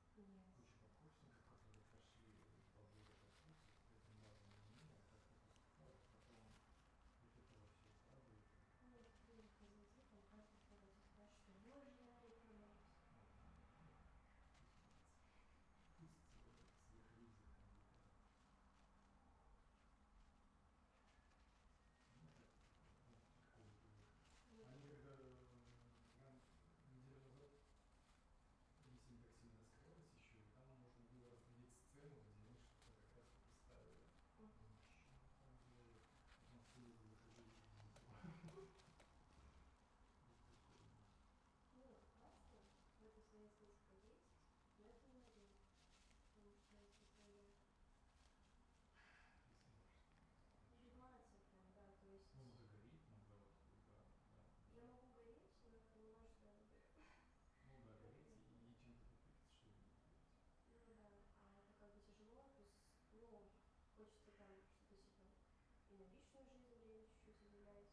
В основном Нет. куча подкурсников, которые прошли 2 года подкурсов, при этом разные мнения, как то поступают, потом вот это во все падает. Ну, в других зайти, там каждый второй спрашивает, что боже, я продалась. Ну, пусть сверхлюди там летают. Ну, это прикол было. Они когда неделю назад если не так сильно раскрывались еще, и там можно было разглядеть сцену, где они что-то как раз таки ставили. Ничего там было. На сцене выходили из него. Ну, классно. В этом своя эстетика есть, но это не один. Потому что если твоя сублимация прям, да, то есть... Ну, надо гореть, надо вот, да. Я могу гореть, но я понимаю, что я буду... Ну да, гореть и чем-то подпитаться, чтобы не гореть. Ну да, а это как бы тяжело, плюс, ну, хочется там что-то типа и на личную жизнь время чуть-чуть уделять.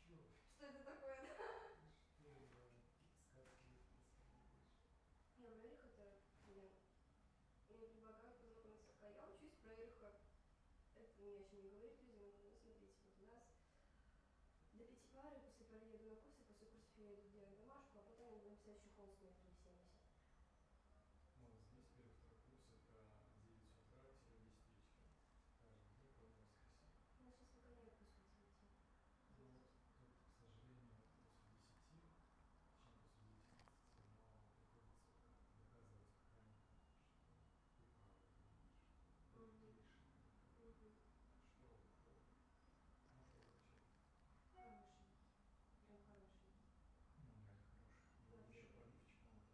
Чё? Что это такое, да? Что за сказки рассказываешь? Не, ну Эрих это, блин, мне предлагают познакомиться, пока я учусь про Эриха. Это ни о чем не говорит людям, но смотрите, вот у нас до 5 пары, после пары я иду на курсы, после курсов я иду делать домашку, а потом я буду написать еще холст метров 70. Ну, здесь первый, второй курс это 9 с утра-10 вечера. Каждый день, кроме воскресенья. Ну, сейчас выгоняют после 9. Ну вот тут, к сожалению, после 10, точнее после 19, но приходится доказывать охранникам, что ты правый, что ты лишний. Что выходит? Муж твой вообще? Хороший. Прям хороший. Ну, реально хороший. Его Класс. еще по лифчику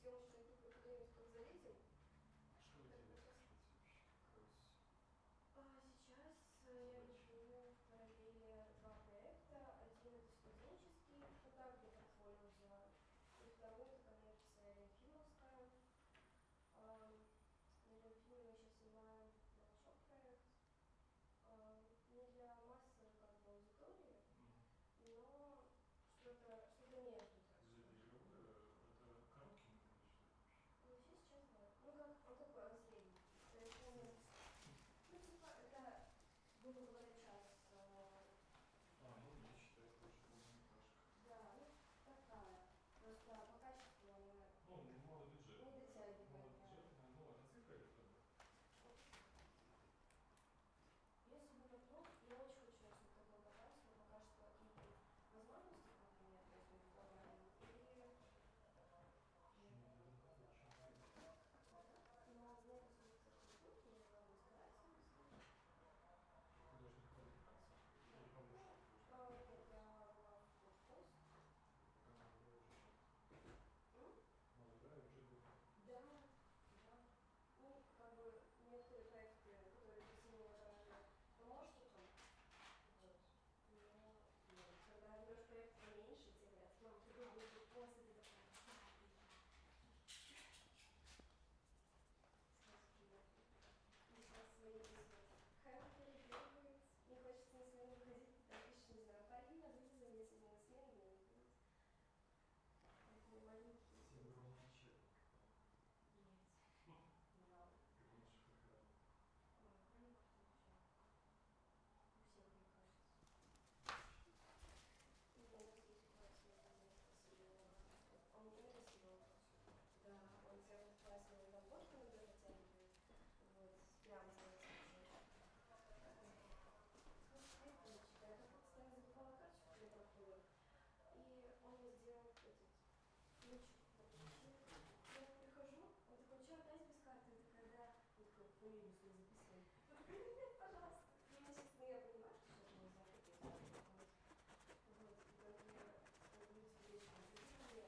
съемочную группу куда-нибудь подзалезем. Что вы делаете, кстати, вообще? Сейчас я веду в параллели 2 проекта. Один это студенческий, ну так для портфолио взяла. И второй это коммерция ленфильмовская. На Ленфильме мы сейчас снимаем новичок проект. Не для массовой как бы аудитории, но что-то между, так Это скажем. игровое, это короткий метраж, да, вообще? Вообще сейчас да. Ну как, он такой, он средний. То есть он, ну типа это, грубо говоря, час. Ну я считаю, это уже полнометражка. Да, ну такая. Просто по качеству она Ну, малобюджетная, не да. дотягивает, да. Малобюджетная, ну ладно, цифра это да. Я особенно вдруг, я очень хочу на таком попасть, но пока что какие-то возможности пока нет, то есть не формально. Еще не один хочет. Но у меня есть, кстати, друг, мне главное стараться, если. Художник квалификации? Или помощник художника? Нет, я была в пост. Пока молодая уже год. М? Молодая уже год. Да, да. Ну, как бы некоторые проекты, которые ты сильно уважаешь помощником, вот. Но когда берешь проект поменьше, тебе говорят, мам, ты должен быть пост, и ты такая, сейчас свои письма. Хэм переделывает, не хочется на смену выходить, ты там пишешь, не знаю, Полина, вывезла меня сегодня на смену, мне не будет. Поэтому маленькие. Синдром начальника. Есть. Да. Как младших охранников. Ой, охранников вообще. У всех, мне кажется. И у нас есть классный вместо Серега. Он это Серега. Да, он делает классную работу, иногда затягивает. Вот, прям затягивает. Я как постоянно забывала карточку для прохода. И он мне сделал этот ключ подключил. Я прихожу, он такой, что опять без карты? Я такая, да. Он такой, фамилию свою записывай. Я такая, нет, пожалуйста. И я сейчас, ну я понимаю, что сейчас нельзя купить. Вот. И поэтому я люди вечером придумали.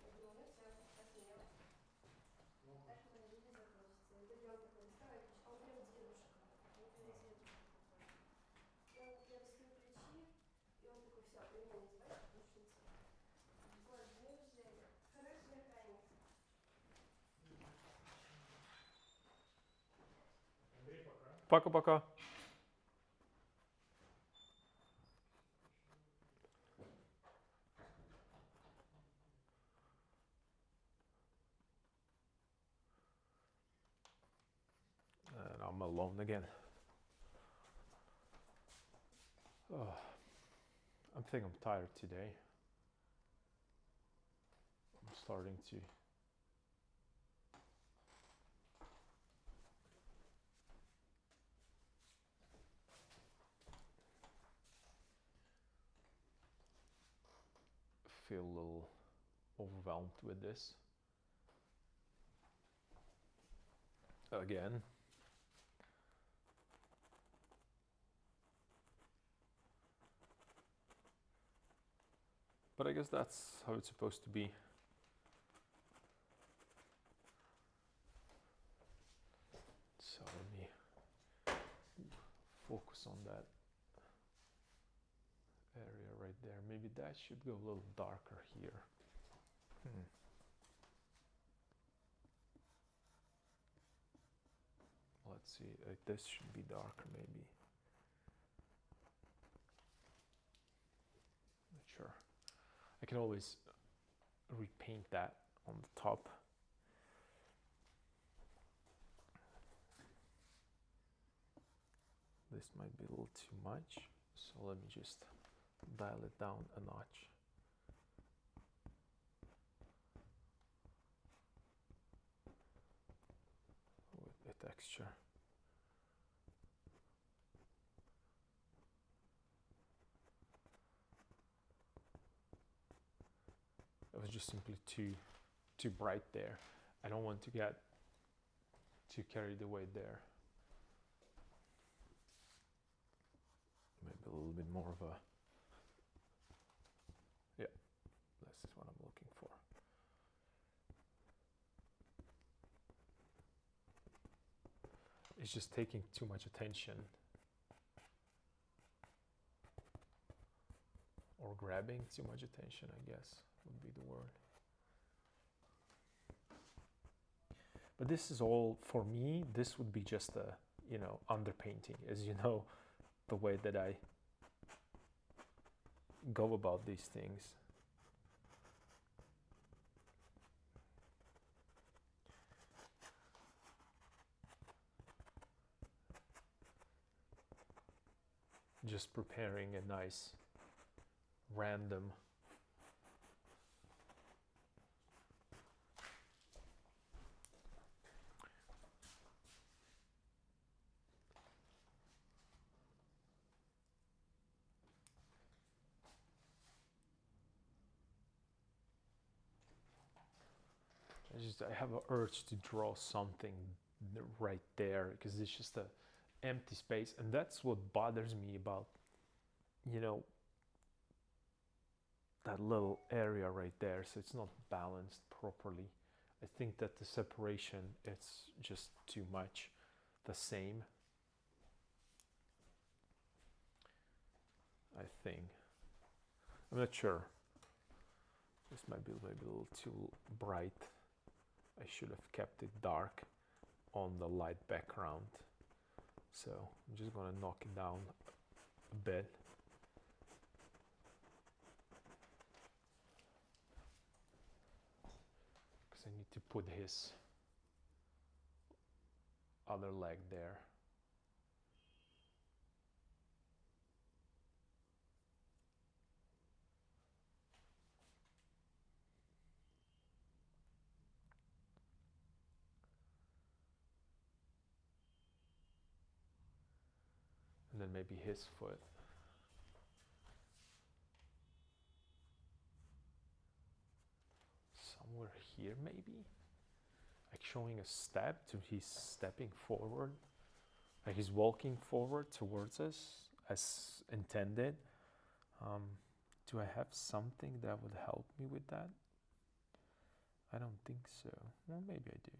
Я думаю, ну все, сейчас меня. Так моя жизнь закончится. И в итоге он такой доставай ключ, а он прям дедушка. Он прям дедушка такой. Я достаю ключи, и он такой, все, ты меня не одевайся, потому что не тебе. Вот, неужели? Хороший охранник. Андрей, пока. Пока-пока. And I'm alone again. Oh, I think I'm tired today. I'm starting to feel a little overwhelmed with this. Again. But I guess that's how it's supposed to be. So let me focus on that area right there. Maybe that should go a little darker here. Let's see, this should be darker maybe. Not sure. I can always repaint that on the top. This might be a little too much, so let me just dial it down a notch. With the texture. It was just simply too bright there. I don't want to get too carried away there. Maybe a little bit more of a, yeah, this is what I'm looking for. It's just taking too much attention. Or grabbing too much attention, I guess, would be the word. But this is all, for me, this would be just a, underpainting, as you know, the way that I go about these things. Just preparing a nice random I have an urge to draw something right there because it's just a empty space, and that's what bothers me about that little area right there. So it's not balanced properly. I think that the separation, it's just too much the same. I think. I'm not sure. This might be maybe a little too bright. I should have kept it dark on the light background. So I'm just gonna knock it down a bit. Because I need to put his other leg there. And then maybe his foot. Somewhere here maybe? Like showing a step to he's stepping forward. Like he's walking forward towards us as intended. Do I have something that would help me with that? I don't think so. Well, maybe I do.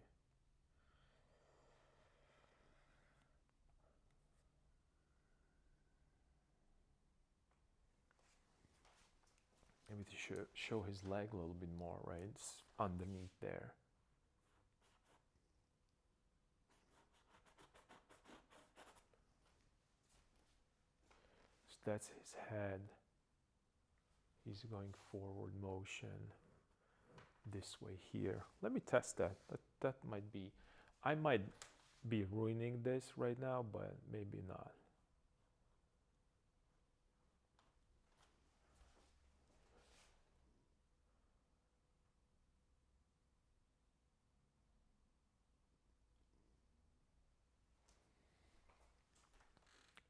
Maybe to show his leg a little bit more, right? It's underneath there. So that's his head. He's going forward motion this way here. Let me test that. That might be, I might be ruining this right now, but maybe not.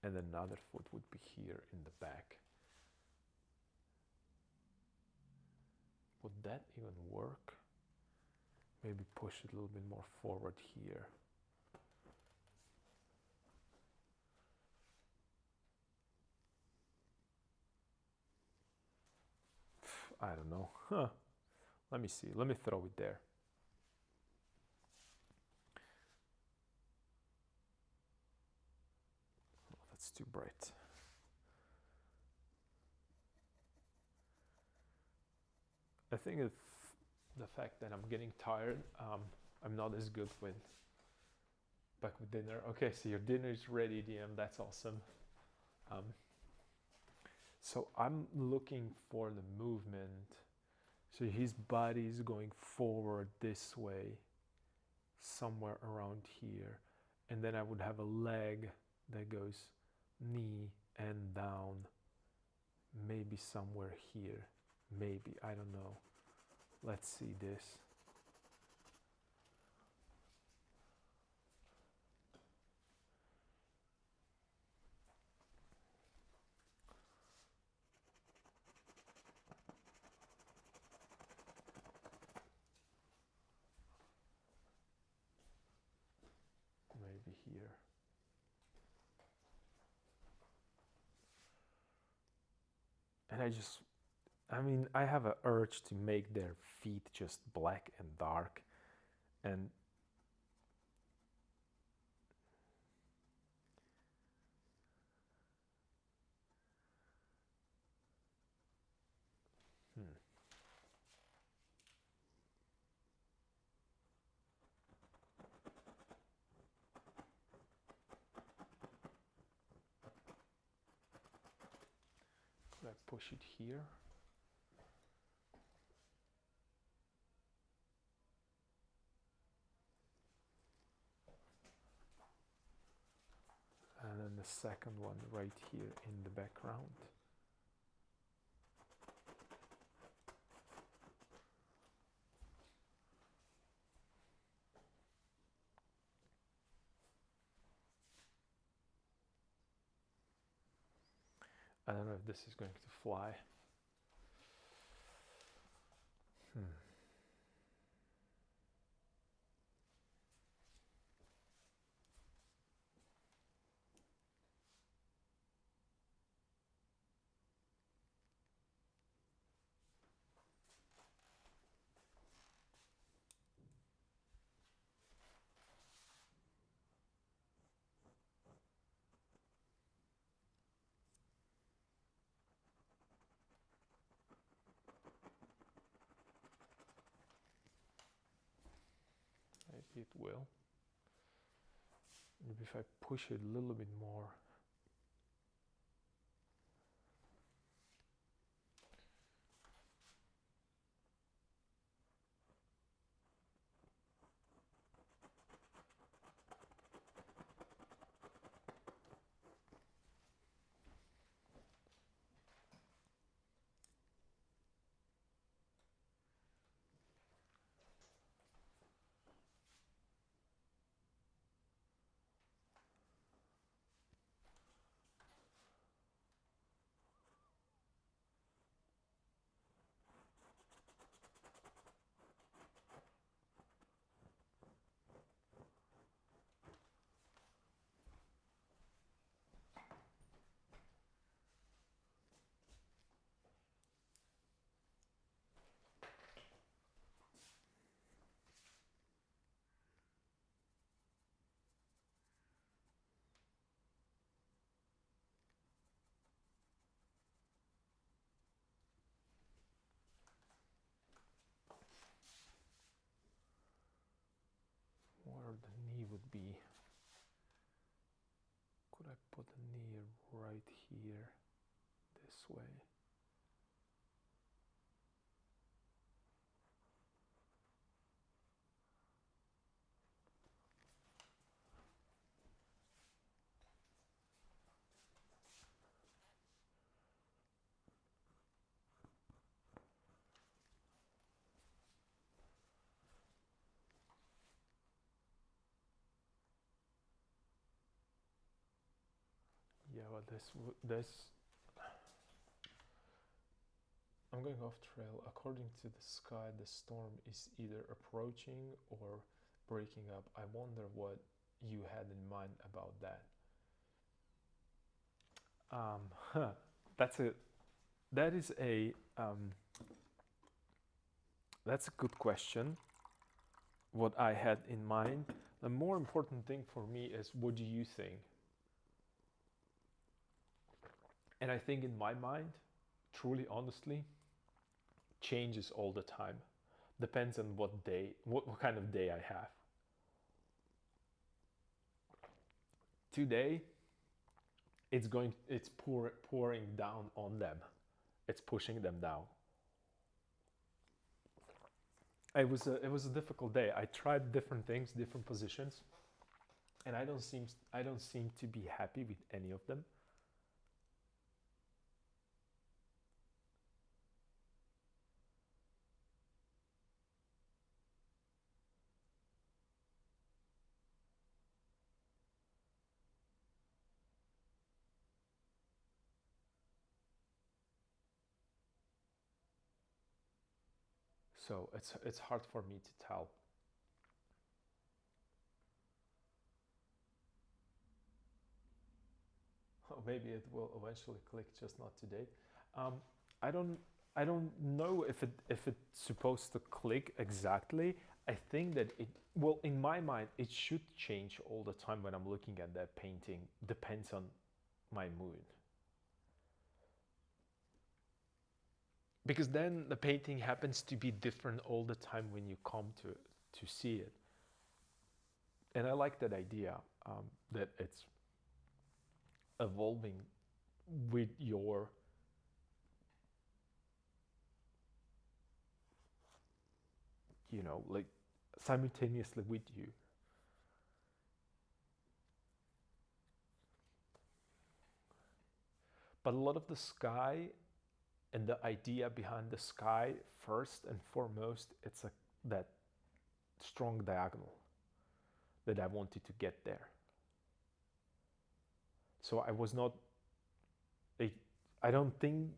And another foot would be here in the back. Would that even work? Maybe push it a little bit more forward here. I don't know. Huh. Let me see. Let me throw it there. Oh, that's too bright. I think it's the fact that I'm getting tired. I'm not as good with back with dinner. Okay, so your dinner is ready, DM. That's awesome. So I'm looking for the movement. So his body is going forward this way, somewhere around here. And then I would have a leg that goes knee and down, maybe somewhere here. Maybe, I don't know. Let's see this. Maybe here. And I have an urge to make their feet just black and dark. And Could I push it here? And then the second one right here in the background. I don't know if this is going to fly. Maybe it will. Maybe if I push it a little bit more. Where the knee would be. Could I put the knee right here, this way? Yeah, well, this. I'm going off trail. According to the sky, the storm is either approaching or breaking up. I wonder what you had in mind about that. Huh, that's a that is a that's a good question. What I had in mind. The more important thing for me is what do you think? And I think in my mind, truly honestly, changes all the time. Depends on what day, what kind of day I have. Today, it's pouring down on them. It's pushing them down. It was a difficult day. I tried different things, different positions, and I don't seem to be happy with any of them. So it's hard for me to tell. Maybe it will eventually click, just not today. Um, I don't I don't know if it's supposed to click exactly. I think that it well in my mind it should change all the time when I'm looking at that painting. Depends on my mood. Because then the painting happens to be different all the time when you come to see it. And I like that idea, that it's evolving with your like simultaneously with you. But a lot of the sky and the idea behind the sky, first and foremost, it's that strong diagonal that I wanted to get there. So I was not, a, I don't think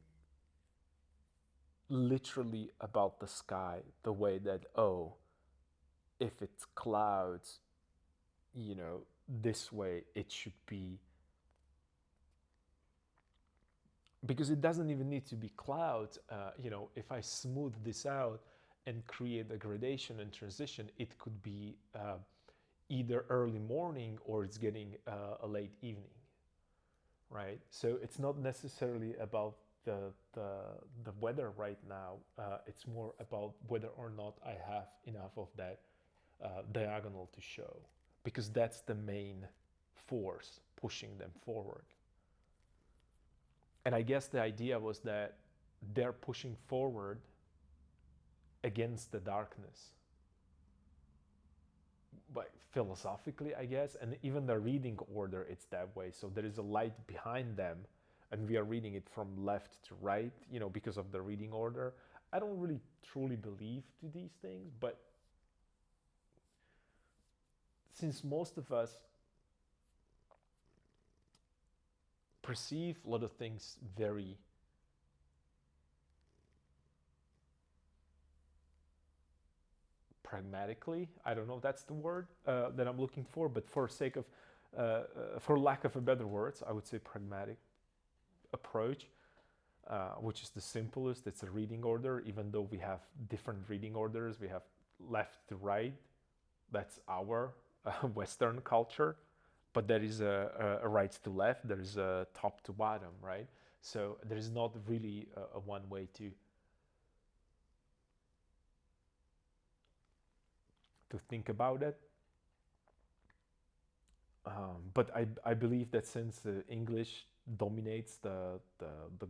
literally about the sky the way that, oh, if it's clouds, this way it should be, because it doesn't even need to be clouds. If I smooth this out and create a gradation and transition, it could be either early morning or it's getting a late evening, right? So it's not necessarily about the weather right now. It's more about whether or not I have enough of that diagonal to show, because that's the main force pushing them forward. And I guess the idea was that they're pushing forward against the darkness, but philosophically, I guess, and even the reading order, it's that way. So there is a light behind them, and we are reading it from left to right, because of the reading order. I don't really truly believe to these things, but since most of us perceive a lot of things very pragmatically, I don't know if that's the word that I'm looking for, but for lack of a better words, I would say pragmatic approach, which is the simplest. It's a reading order, even though we have different reading orders. We have left to right. That's our Western culture. But there is a right to left. There is a top to bottom, right? So there is not really a one way to think about it. But I believe that since English dominates the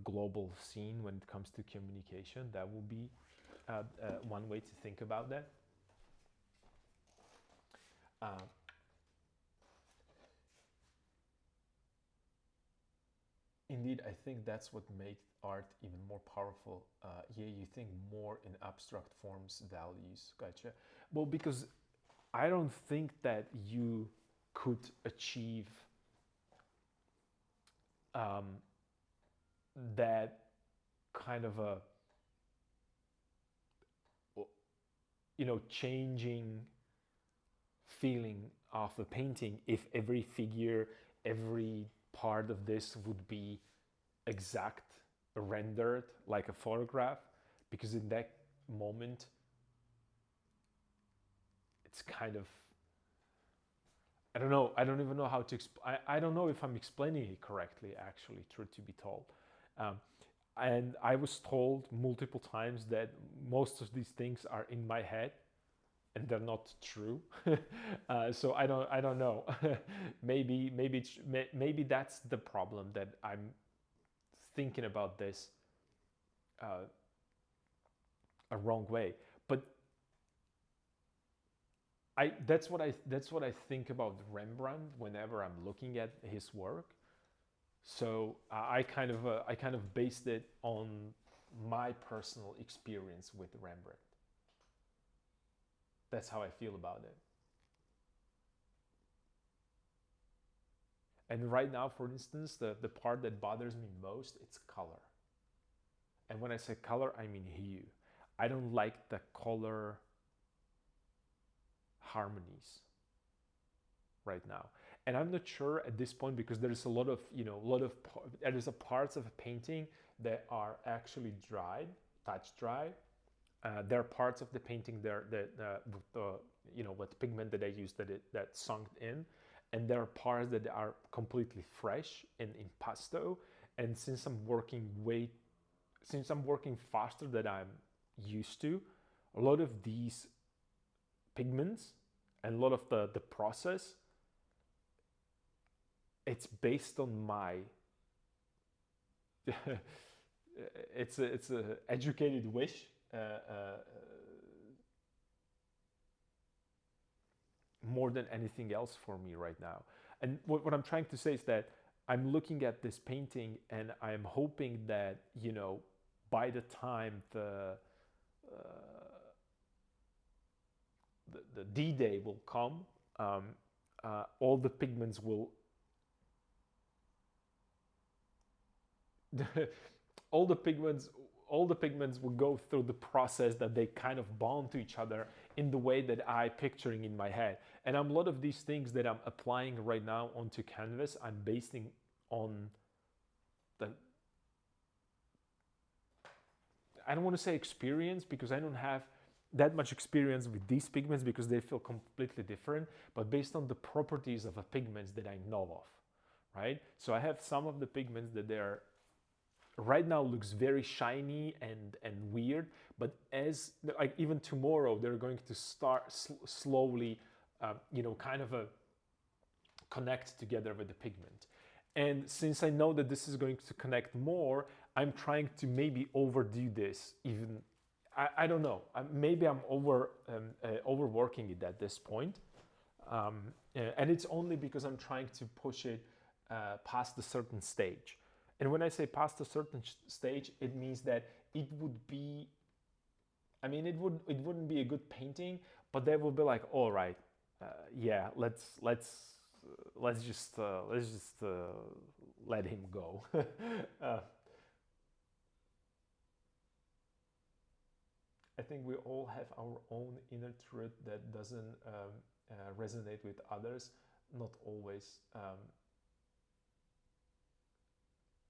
global scene when it comes to communication, that will be one way to think about that. Uh, Indeed, I think that's what makes art even more powerful. Yeah, you think more in abstract forms, values. Gotcha. Well, because I don't think that you could achieve um, that kind of a, changing feeling of the painting if every figure, every part of this would be exact, rendered like a photograph, because in that moment it's kind of, I don't know, I don't even know how to I don't know if I'm explaining it correctly, actually, truth to be told. um, and I was told multiple times that most of these things are in my head and they're not true. So I don't know. Maybe that's the problem, that I'm thinking about this uh, a wrong way. But that's what I think about Rembrandt whenever I'm looking at his work. So I kind of based it on my personal experience with Rembrandt. That's how I feel about it. And right now, for instance, the part that bothers me most, it's color. And when I say color, I mean hue. I don't like the color harmonies right now. And I'm not sure at this point, because there's a lot of, there's a parts of a painting that are actually dried, touch dry. There are parts of the painting there that, what pigment that I use that sunk in. And there are parts that are completely fresh and in pasto. And since I'm working faster than I'm used to, a lot of these pigments and a lot of the process, it's based on my it's a educated wish, more than anything else for me right now. And what I'm trying to say is that I'm looking at this painting and I'm hoping that, by the time the D-Day will come, all the pigments will all the pigments all the pigments will go through the process that they kind of bond to each other in the way that I picturing in my head. And a lot of these things that I'm applying right now onto canvas, I'm basing on the, I don't want to say experience, because I don't have that much experience with these pigments because they feel completely different, but based on the properties of a pigments that I know of, right? So I have some of the pigments that they're right now looks very shiny and weird, but as like even tomorrow they're going to start slowly, kind of a connect together with the pigment. And since I know that this is going to connect more, I'm trying to maybe overdo this even. I don't know. Maybe I'm overworking it at this point, and it's only because I'm trying to push it past a certain stage. And when I say past a certain stage, it means that it would be. I mean, it wouldn't be a good painting, but they will be like, all right, yeah, let's just let him go. uh, I think we all have our own inner truth that doesn't resonate with others, not always,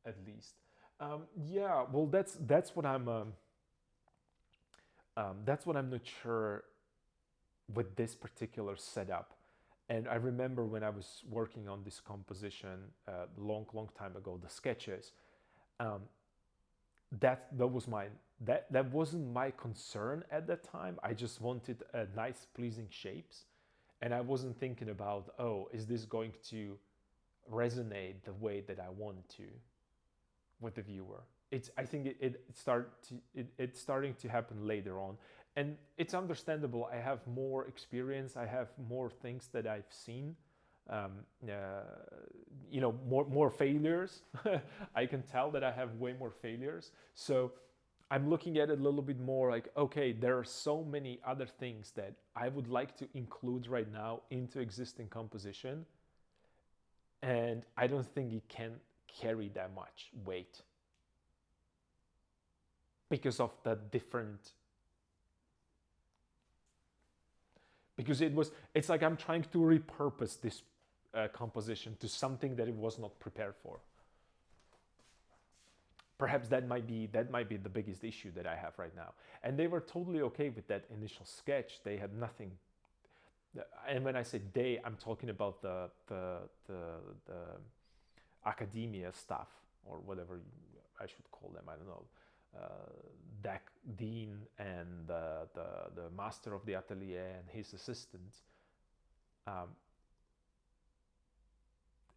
at least. Yeah, well, that's what I'm not sure with this particular setup. And I remember when I was working on this composition long time ago, the sketches. Um, that was my that wasn't my concern at that time. I just wanted nice, pleasing shapes, and I wasn't thinking about, oh, is this going to resonate the way that I want to with the viewer. I think it's starting to happen later on, and it's understandable. I have more experience. I have more things that I've seen. Um, uh, more failures. I can tell that I have way more failures. So I'm looking at it a little bit more like, okay, there are so many other things that I would like to include right now into existing composition, and I don't think it can carry that much weight because of the different, because it's like I'm trying to repurpose this composition to something that it was not prepared for. Perhaps that might be the biggest issue that I have right now. And they were totally okay with that initial sketch. They had nothing. And when I say they, I'm talking about the academia staff, or whatever I should call them. I don't know. Dean and the master of the atelier and his assistant. Um,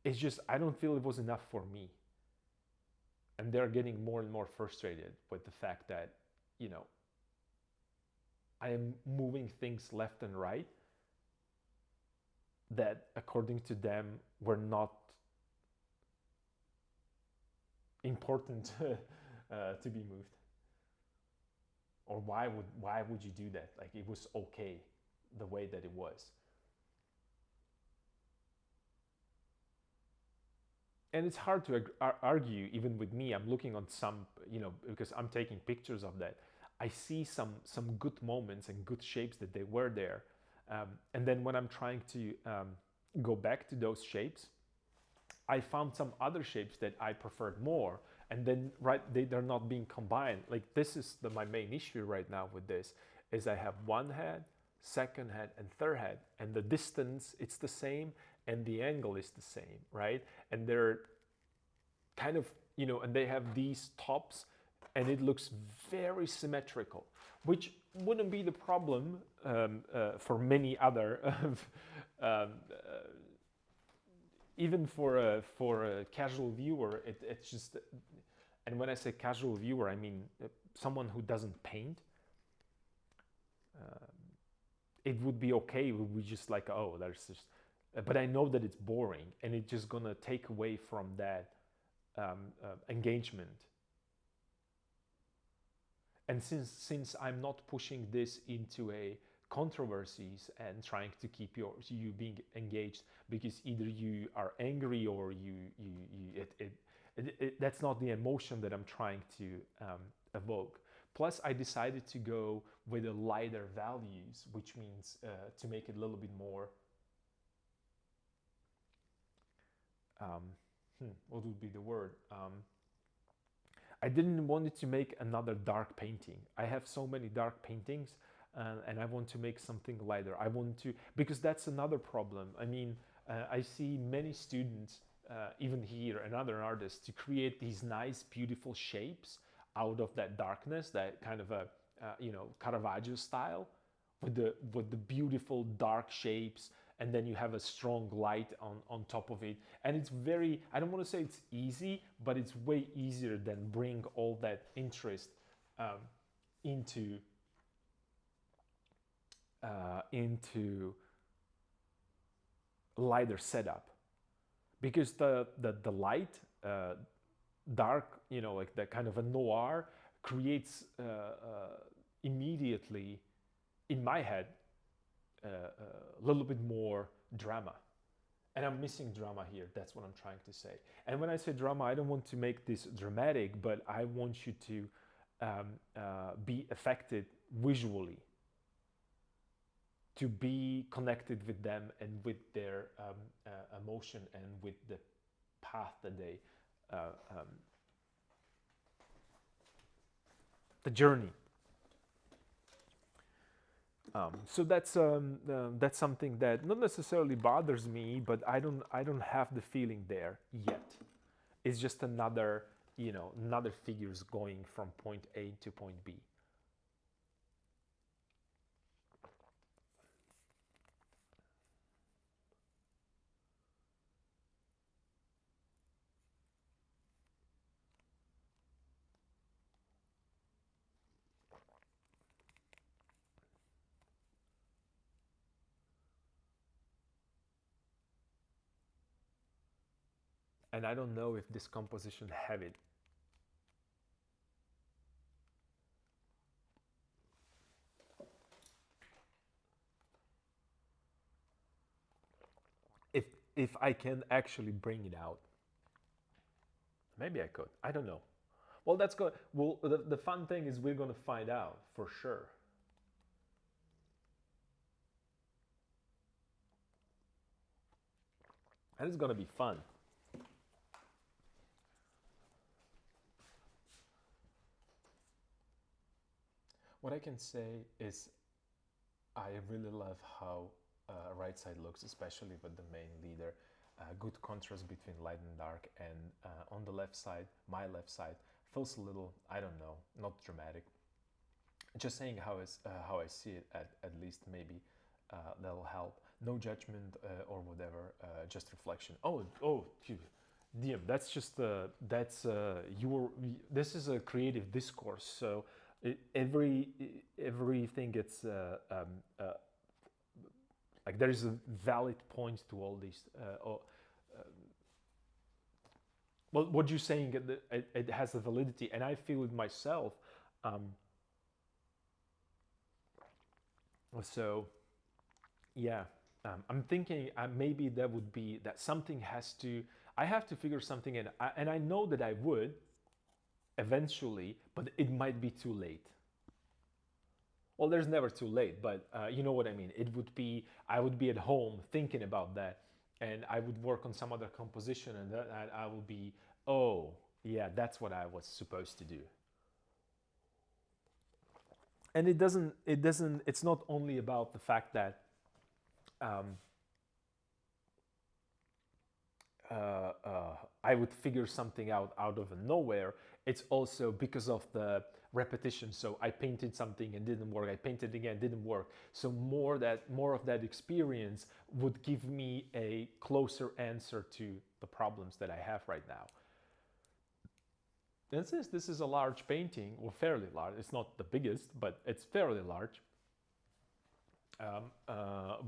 it's just I don't feel it was enough for me, and they're getting more and more frustrated with the fact that, you know I am moving things left and right that according to them were not important to be moved. Or why would you do that? Like, it was okay the way that it was. And it's hard to argue even with me. I'm looking on some, because I'm taking pictures of that. I see some good moments and good shapes that they were there. And then when I'm trying to go back to those shapes, I found some other shapes that I preferred more, and then they're not being combined. Like, this is my main issue right now with this, is I have one head, second head, and third head, and the distance it's the same, and the angle is the same, right? And they're kind of, and they have these tops, and it looks very symmetrical, which wouldn't be the problem for many other even for a casual viewer. It's just, and when I say casual viewer, I mean someone who doesn't paint. it would be okay. It would be just like, oh, there's just, but I know that it's boring and it's just gonna take away from that engagement. And since I'm not pushing this into a controversies and trying to keep you being engaged, because either you are angry or that's not the emotion that I'm trying to evoke. Plus, I decided to go with a lighter values, which means to make it a little bit more. Um, what would be the word? I didn't want it to make another dark painting. I have so many dark paintings, and I want to make something lighter. I want to, because that's another problem. I mean, I see many students, even here, and other artists, to create these nice, beautiful shapes out of that darkness, that kind of a, Caravaggio style, with the beautiful dark shapes, and then you have a strong light on top of it, and it's very, I don't want to say it's easy, but it's way easier than bring all that interest um, into into lighter setup, because the light, dark, like that kind of a noir, creates immediately in my head a little bit more drama. And I'm missing drama here. That's what I'm trying to say. And when I say drama, I don't want to make this dramatic, but I want you to be affected visually, to be connected with them and with their emotion and with the path that they, um, the journey. So that's something that not necessarily bothers me, but I don't have the feeling there yet. It's just another figures going from point A to point B. And I don't know if this composition have it. If if I can actually bring it out, maybe I could. I don't know. Well, that's good. Well, the fun thing is we're gonna find out for sure, and it's gonna be fun. What I can say is I really love how right side looks, especially with the main leader. Good contrast between light and dark, and on the left side, my left side feels a little, I don't know, not dramatic. Just saying how I see it, at least maybe that'll help. No judgment or whatever, just reflection. Oh, DM. That's just that's your. This is a creative discourse, so everything gets like there is a valid point to all these. Well, what you're saying, it has a validity, and I feel it myself. Um, so yeah, I'm thinking maybe that would be that something has to. I have to figure something in, and I know that I would eventually, but it might be too late. Well, there's never too late, but you know what I mean. It would be, I would be at home thinking about that, and I would work on some other composition, and I will be, oh yeah, that's what I was supposed to do. And it's not only about the fact that um, I would figure something out of nowhere. It's also because of the repetition. So I painted something and didn't work. I painted again, didn't work. So more of that experience would give me a closer answer to the problems that I have right now. And since this is a large painting, or fairly large, it's not the biggest, but it's fairly large.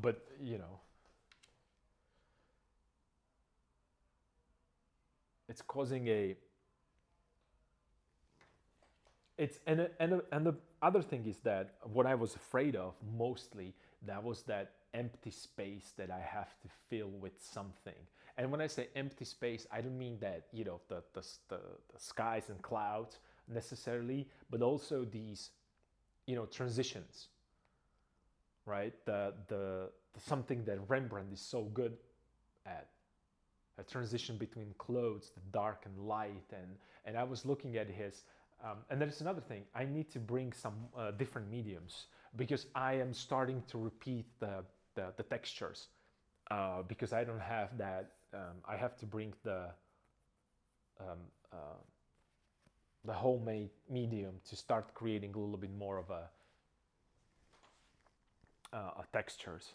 But you know, it's causing a it's and the other thing is that what I was afraid of mostly, that was that empty space that I have to fill with something. And when I say empty space, I don't mean that, you know, the skies and clouds necessarily, but also these, you know, transitions, right? The something that Rembrandt is so good at, a transition between clothes, the dark and light. And I was looking at his, and there's another thing. I need to bring some different mediums, because I am starting to repeat the textures, because I don't have that. I have to bring um, uh, the homemade medium to start creating a little bit more of a textures,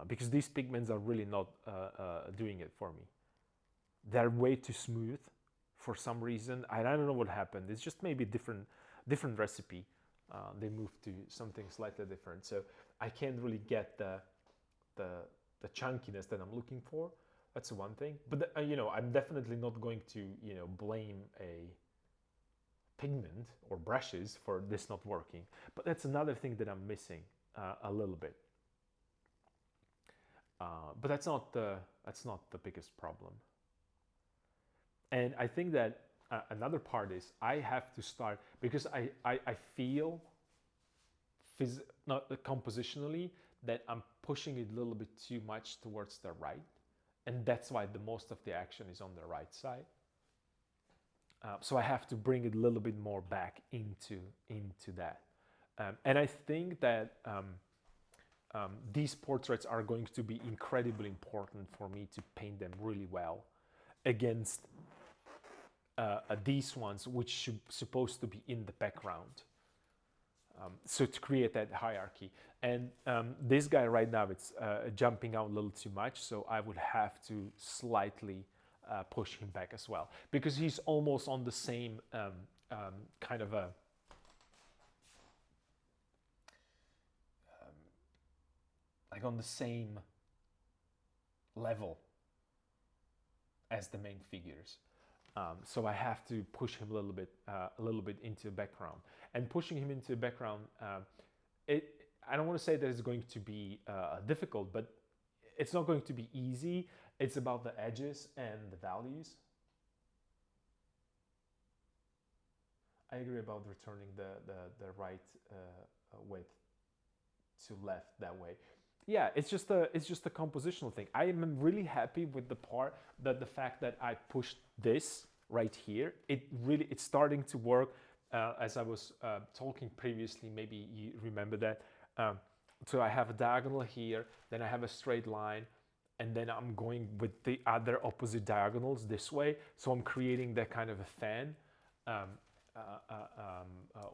because these pigments are really not doing it for me. They're way too smooth for some reason. I don't know what happened. It's just maybe different recipe. They moved to something slightly different, so I can't really get the the chunkiness that I'm looking for. That's one thing. But you know, I'm definitely not going to, you know, blame a pigment or brushes for this not working. But that's another thing that I'm missing a little bit. But that's not the biggest problem. And I think that another part is I have to start, because I feel not compositionally that I'm pushing it a little bit too much towards the right, and that's why the most of the action is on the right side. So I have to bring it a little bit more back into that, and I think that these portraits are going to be incredibly important for me to paint them really well against these ones, which should supposed to be in the background. So to create that hierarchy, and this guy right now, it's jumping out a little too much, so I would have to slightly push him back as well, because he's almost on the same kind of a like on the same level as the main figures. So I have to push him a little bit into the background. And pushing him into the background, it I don't want to say that it's going to be difficult, but it's not going to be easy. It's about the edges and the values. I agree about returning the right width to left that way. Yeah, it's just a compositional thing. I am really happy with the part that the fact that I pushed this right here. It's starting to work. As I was talking previously, maybe you remember that. Um, so I have a diagonal here, then I have a straight line, and then I'm going with the other opposite diagonals this way. So I'm creating that kind of a fan. Um,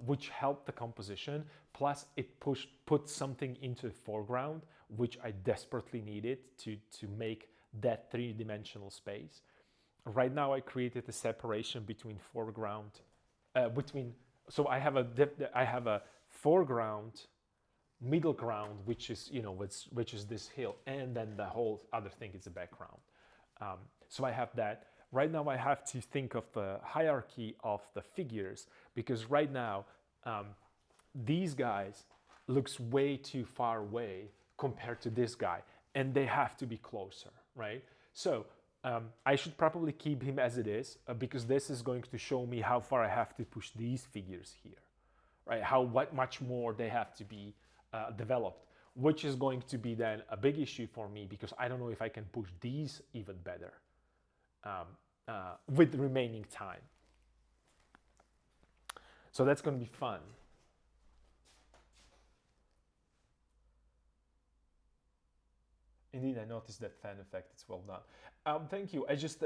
which helped the composition. Plus, it put something into the foreground, which I desperately needed to make that three-dimensional space. Right now, I created a separation between foreground, between. So I have a foreground, middle ground, which is, you know, which is this hill, and then the whole other thing is the background. So I have that. Right now I have to think of the hierarchy of the figures, because right now these guys looks way too far away compared to this guy, and they have to be closer, right? So I should probably keep him as it is, because this is going to show me how far I have to push these figures here, right? What much more they have to be developed, which is going to be then a big issue for me, because I don't know if I can push these even better with remaining time. So that's going to be fun. Indeed, I noticed that fan effect. It's well done. Thank you.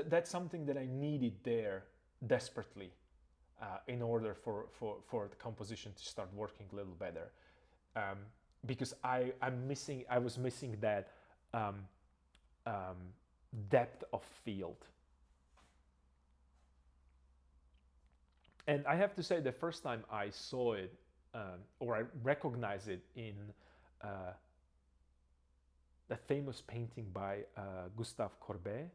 That's something that I needed there desperately in order for the composition to start working a little better. Um, because I was missing that um, um, depth of field. And I have to say, the first time I saw it, or I recognized it in that famous painting by Gustave Courbet,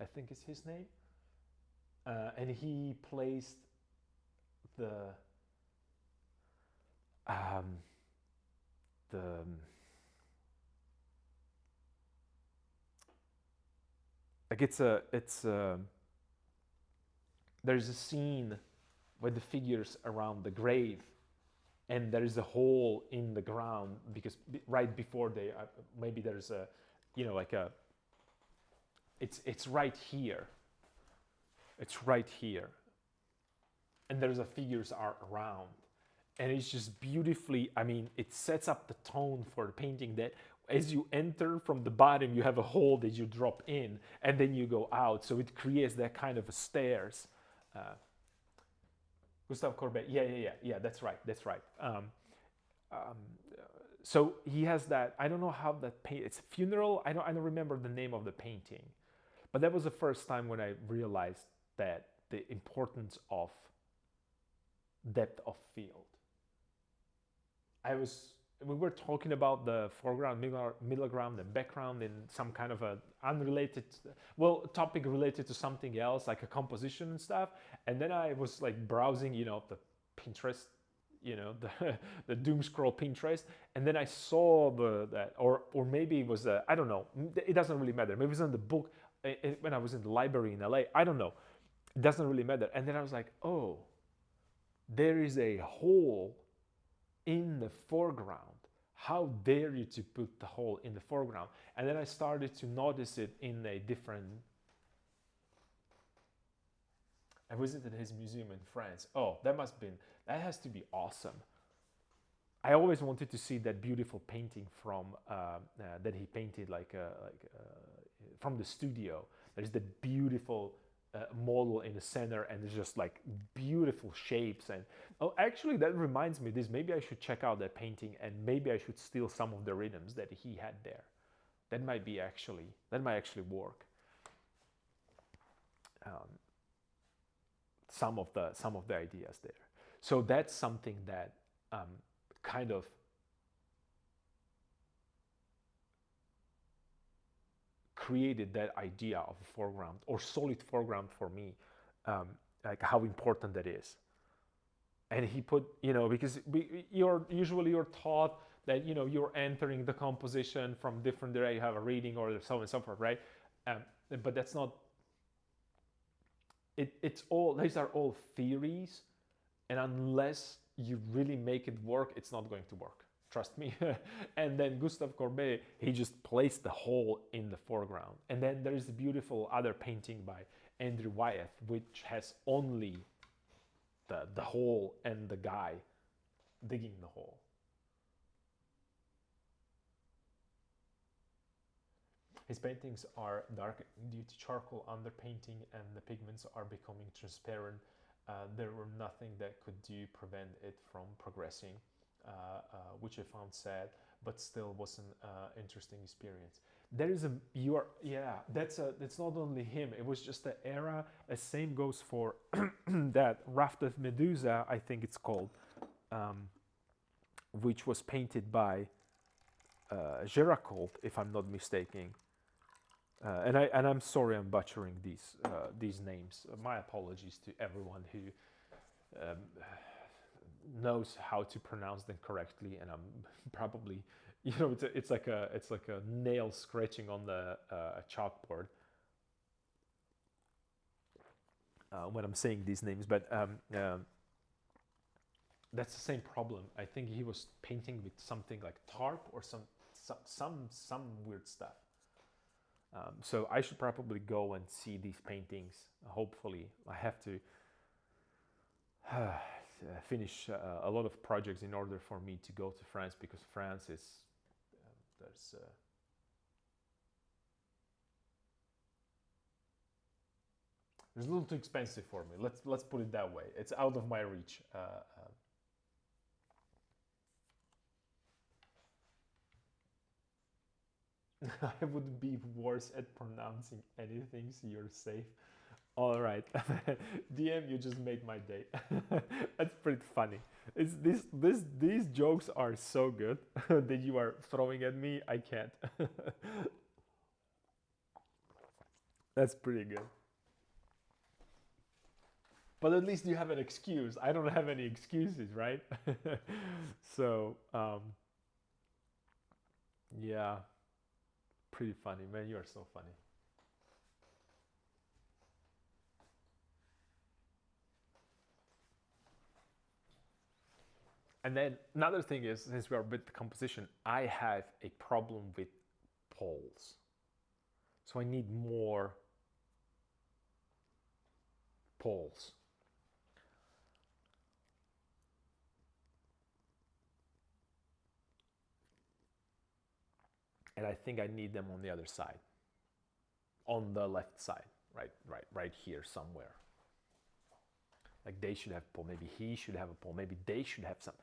I think is his name, and he placed the um, the like it's there's a scene with the figures around the grave, and there is a hole in the ground because right before they maybe there's a, like a, it's right here, it's right here, and there's a figures are around, and it's just beautifully, I mean, it sets up the tone for the painting that as you enter from the bottom you have a hole that you drop in and then you go out, so it creates that kind of a stairs. uh, Gustave Courbet, yeah, that's right, that's right. Um, so he has that, I don't know how that paint, it's a funeral, I don't remember the name of the painting, but that was the first time when I realized that the importance of depth of field. I was We were talking about the foreground, middle ground, and background in some kind of a unrelated, well, topic related to something else, like a composition and stuff. And then I was like browsing, the Pinterest, the the doom scroll Pinterest, and then I saw that, or maybe it was I don't know. It doesn't really matter. Maybe it was in the book when I was in the library in LA. I don't know. It doesn't really matter. And then I was like, oh, there is a hole in the foreground. How dare you to put the hole in the foreground? And then I started to notice it in a different. I visited his museum in France. Oh, that has to be awesome. I always wanted to see that beautiful painting from that he painted from the studio. There's the beautiful model in the center, and there's just like beautiful shapes. And oh, actually, that reminds me. This maybe I should check out that painting, and maybe I should steal some of the rhythms that he had there. That might actually work. Um, some of the ideas there. So that's something that kind of created that idea of a foreground or solid foreground for me, like how important that is. And he put, because you're taught that you're entering the composition from different directions. You have a reading or so on and so forth, right? Um, but that's not. It's all, these are all theories, and unless you really make it work, it's not going to work. Trust me. And then Gustave Courbet, he just placed the hole in the foreground. And then there is a beautiful other painting by Andrew Wyeth, which has only the hole and the guy digging the hole. His paintings are dark due to charcoal underpainting, and the pigments are becoming transparent. There were nothing that could prevent it from progressing, which I found sad, but still was an interesting experience. There is a you are yeah. That's not only him. It was just the era. The same goes for that Raft of Medusa, I think it's called, which was painted by Géricault, if I'm not mistaken. I'm sorry, I'm butchering these names. My apologies to everyone who um, knows how to pronounce them correctly, and I'm probably, it's like a nail scratching on the chalkboard when I'm saying these names. But that's the same problem. I think he was painting with something like tarp or some weird stuff. So I should probably go and see these paintings. Hopefully, I have to finish a lot of projects in order for me to go to France, because France is there's a little too expensive for me. Let's put it that way. It's out of my reach. I would be worse at pronouncing anything, so you're safe. All right, DM, you just made my day. That's pretty funny. It's these jokes are so good that you are throwing at me. I can't. That's pretty good. But at least you have an excuse. I don't have any excuses, right? So yeah, pretty funny, man. You are so funny. And then another thing is, since we are with the composition, I have a problem with poles. So I need more poles. And I think I need them on the other side, on the left side, right here somewhere. Like they should have a pole. Maybe he should have a pole. Maybe they should have some.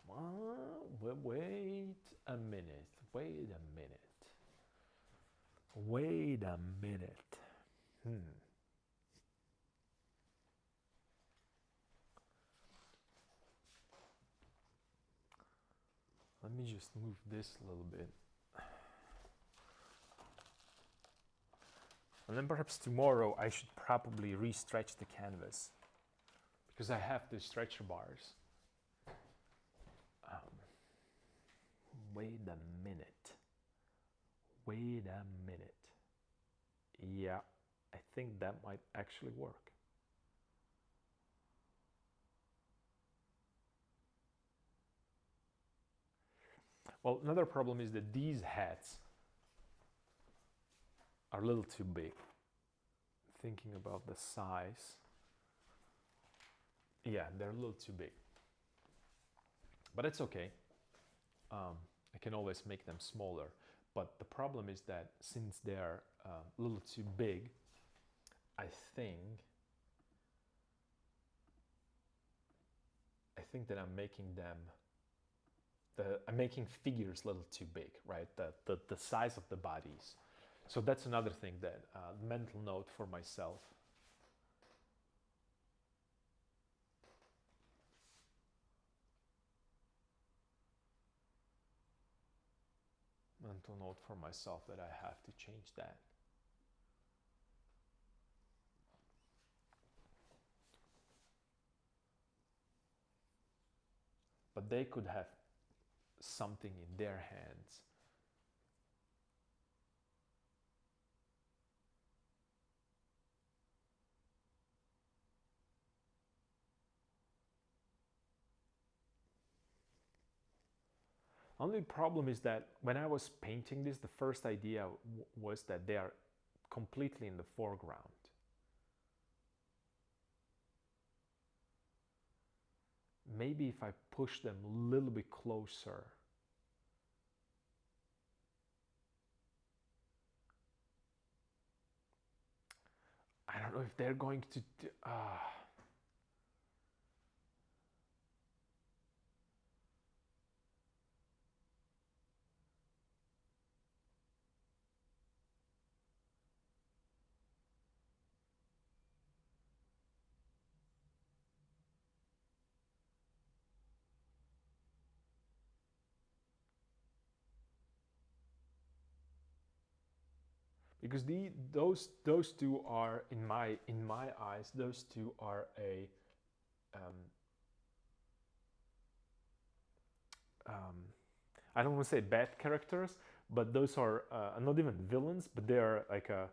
Wait a minute. Wait a minute. Wait a minute. Let me just move this a little bit. And then perhaps tomorrow I should probably re-stretch the canvas because I have the stretcher bars. Wait a minute. Wait a minute. Yeah, I think that might actually work. Well, another problem is that these hats are a little too big. Thinking about the size. Yeah, they're a little too big. But it's okay. I can always make them smaller. But the problem is that since they're a little too big, I think that I'm making them I'm making figures a little too big, right? The size of the bodies. So that's another thing that mental note for myself. Mental note for myself that I have to change that. But they could have something in their hands. Only problem is that when I was painting this, the first idea was that they are completely in the foreground. Maybe if I push them a little bit closer. I don't know if they're going to do, because those two are in my eyes, those two are a I don't want to say bad characters, but those are not even villains, but they are like a,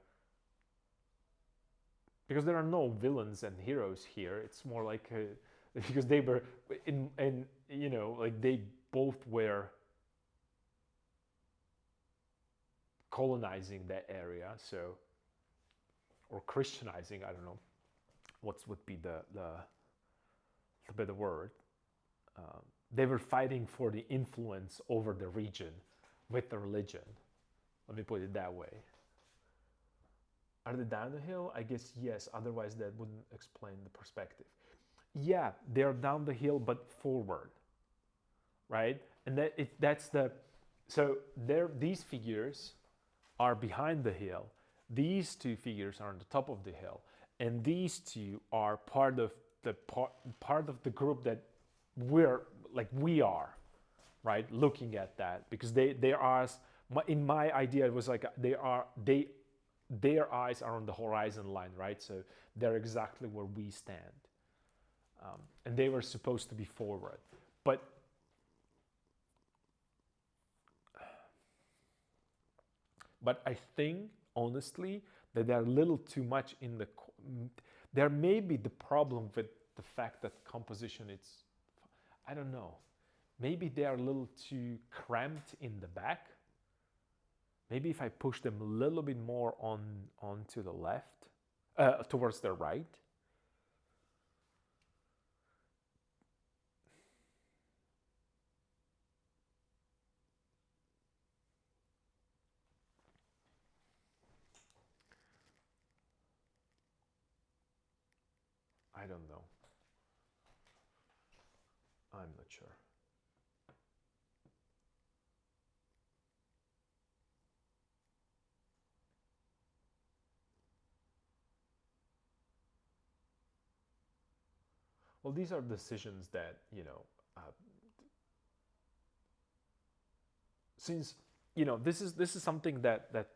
because there are no villains and heroes here. It's more like because they were in like they both were colonizing that area, so, or Christianizing. I don't know what would be the better word. They were fighting for the influence over the region with the religion. Let me put it that way. Are they down the hill? I guess yes. Otherwise, that wouldn't explain the perspective. Yeah, they're down the hill, but forward, right? And that's the, so there. These figures are behind the hill. These two figures are on the top of the hill, and these two are part of the part of the group that we're like we are, right, looking at that, because they are, in my idea it was like their eyes are on the horizon line, right, so they're exactly where we stand, and they were supposed to be forward, but I think honestly that they're a little too much in the there may be the problem with the fact that composition, it's, I don't know, maybe they are a little too cramped in the back. Maybe if I push them a little bit more onto the left, towards the right. I don't know. I'm not sure. Well, these are decisions that, since this is something that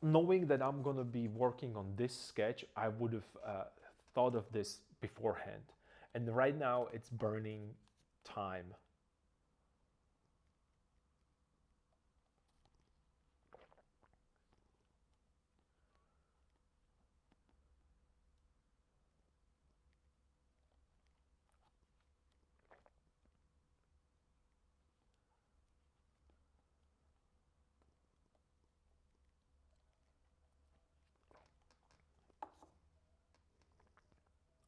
knowing that I'm gonna be working on this sketch, I would have thought of this beforehand, and right now it's burning time.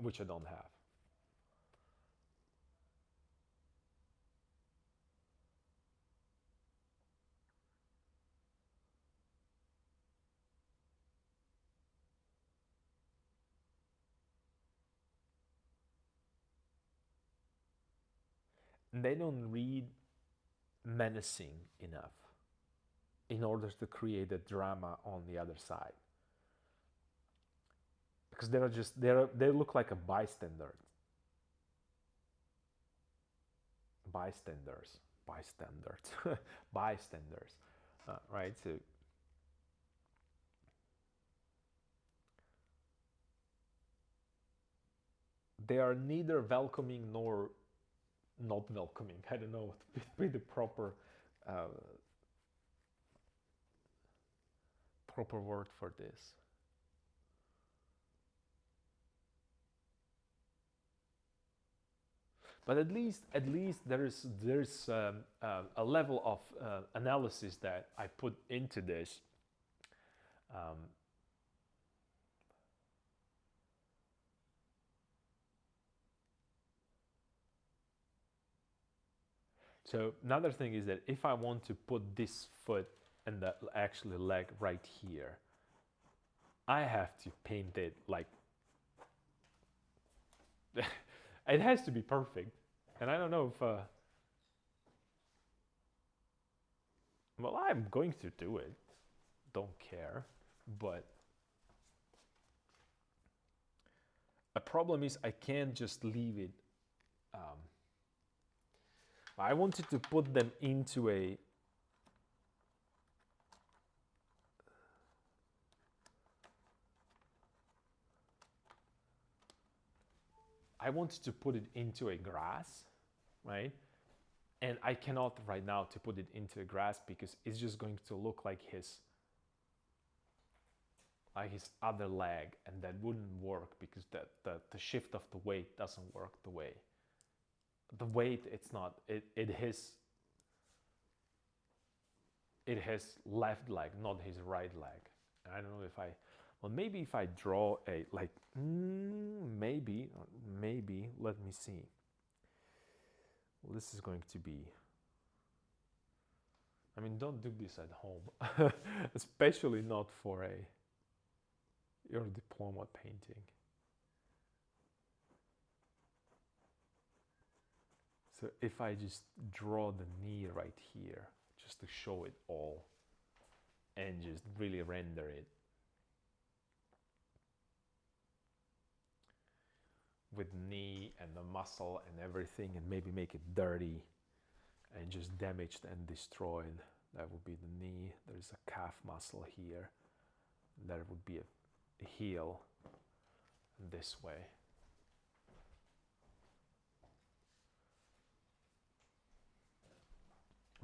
Which I don't have. And they don't read menacing enough in order to create a drama on the other side, because they look like a bystanders bystanders, right, so they are neither welcoming nor not welcoming. I don't know what would be the uh, proper word for this. But at least there's a level of analysis that I put into this. Um, so another thing is that if I want to put this foot and the actually leg right here, I have to paint it like it has to be perfect. And I don't know if well, I'm going to do it. Don't care. But a problem is I can't just leave it. Um, I wanted to put them into a. I wanted to put it into a grass, right? And I cannot right now to put it into a grass because it's just going to look like his other leg, and that wouldn't work because the shift of the weight doesn't work the way. The weight, it's not it his left leg, not his right leg. And I don't know if I, well, maybe if I draw a like, maybe let me see. Well, this is going to be. I mean, don't do this at home, especially not for your diploma painting. So if I just draw the knee right here, just to show it all, and just really render it with knee and the muscle and everything, and maybe make it dirty and just damaged and destroyed. That would be the knee. There's a calf muscle here. There would be a heel this way.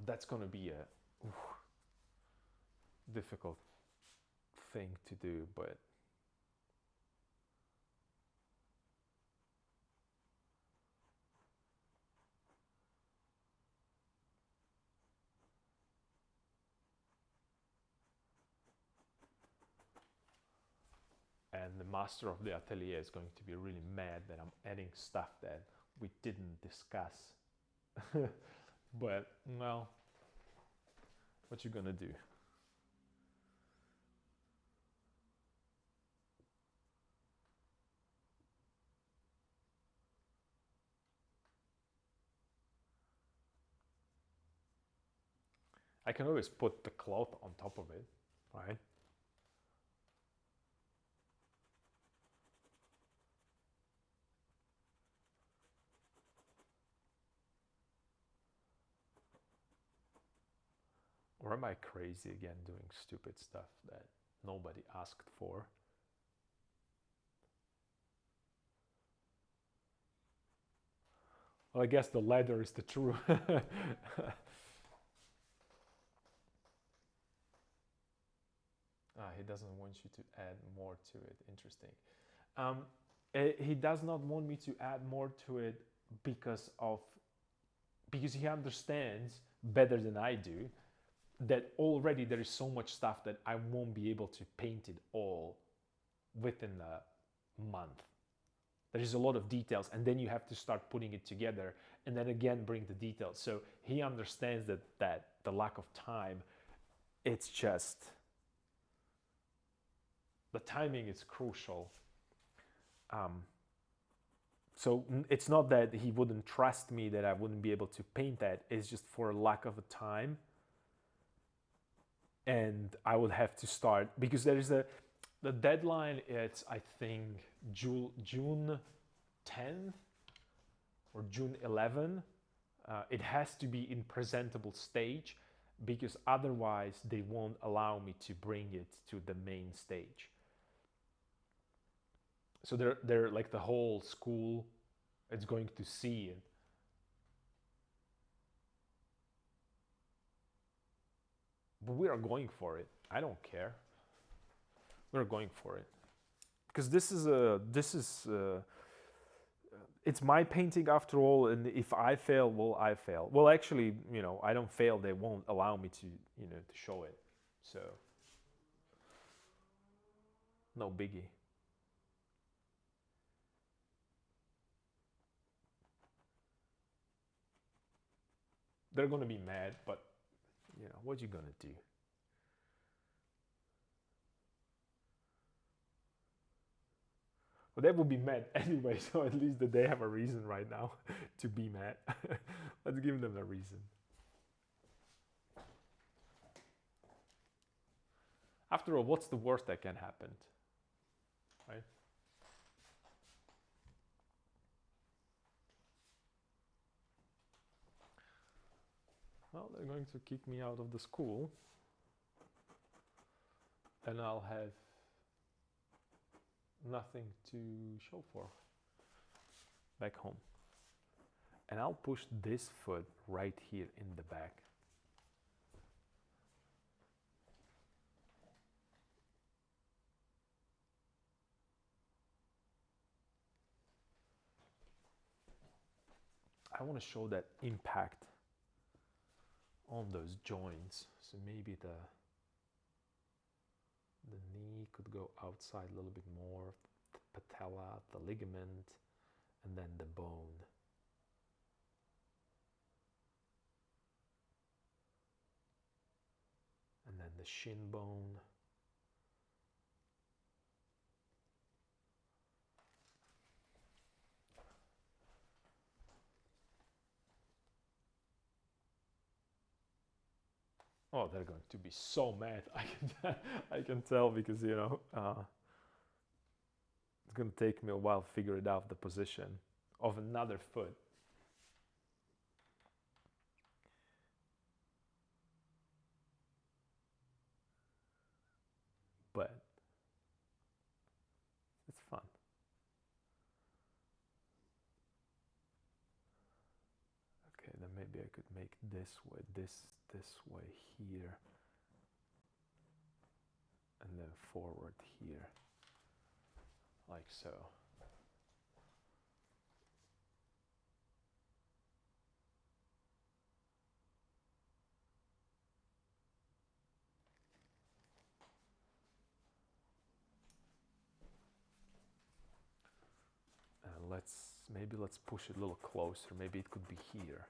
That's going to be a difficult thing to do, but and the master of the atelier is going to be really mad that I'm adding stuff that we didn't discuss. But, well, what you gonna do? I can always put the cloth on top of it, right? Or am I crazy again doing stupid stuff that nobody asked for? Well, I guess the leather is the true. He doesn't want you to add more to it. Interesting. He does not want me to add more to it because he understands better than I do that already there is so much stuff that I won't be able to paint it all within a month. There is a lot of details, and then you have to start putting it together and then again bring the details. So he understands that the lack of time, it's just the timing is crucial. So it's not that he wouldn't trust me that I wouldn't be able to paint that. It's just for a lack of a time. And I would have to start because there is the deadline. It's I think June 10th or June 11th. It has to be in presentable stage because otherwise they won't allow me to bring it to the main stage. So they're like the whole school, it's going to see it. But we are going for it. I don't care. We're going for it because it's my painting after all, and if I fail, well, I fail. Well, actually, I don't fail. They won't allow me to, to show it. So, no biggie. They're gonna be mad, but what you gonna do? Well, they will be mad anyway, so at least that they have a reason right now to be mad. Let's give them a reason. After all, what's the worst that can happen? Right? Well, they're going to kick me out of the school, and I'll have nothing to show for back home. And I'll push this foot right here in the back. I want to show that impact on those joints. So maybe the knee could go outside a little bit more, the patella, the ligament, and then the bone. And then the shin bone. Oh, they're going to be so mad. I can tell because it's going to take me a while to figure it out the position of another foot. But it's fun. Okay, then maybe I could make this way, this way here, and then forward here, like so. And let's push it a little closer. Maybe it could be here.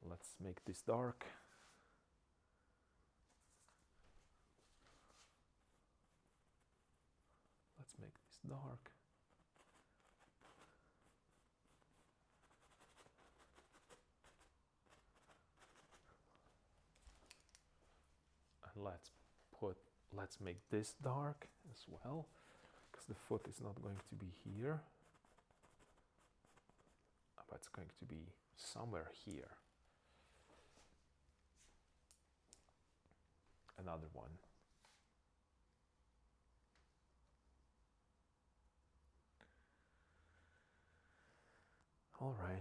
Let's make this dark. Let's make this dark. And let's make this dark as well, because the foot is not going to be here, but it's going to be somewhere here. Another one. All right.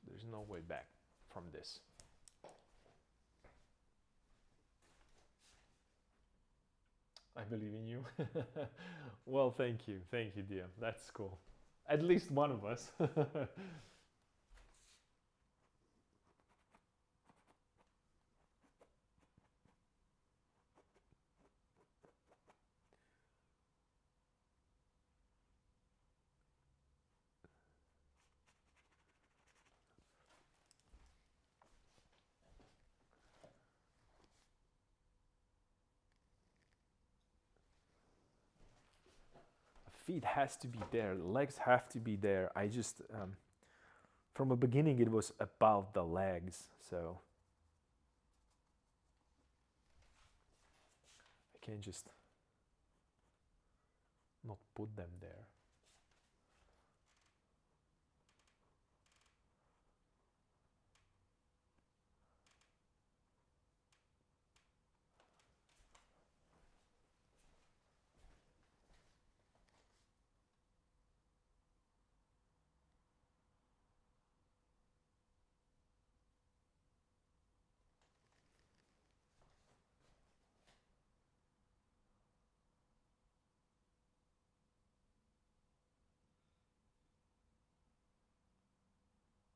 There's no way back from this. I believe in you. Well, thank you, dear. That's cool. At least one of us. Feet has to be there, legs have to be there. I just from the beginning it was about the legs, so I can't just not put them there.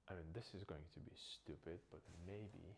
I mean, this is going to be stupid, but maybe.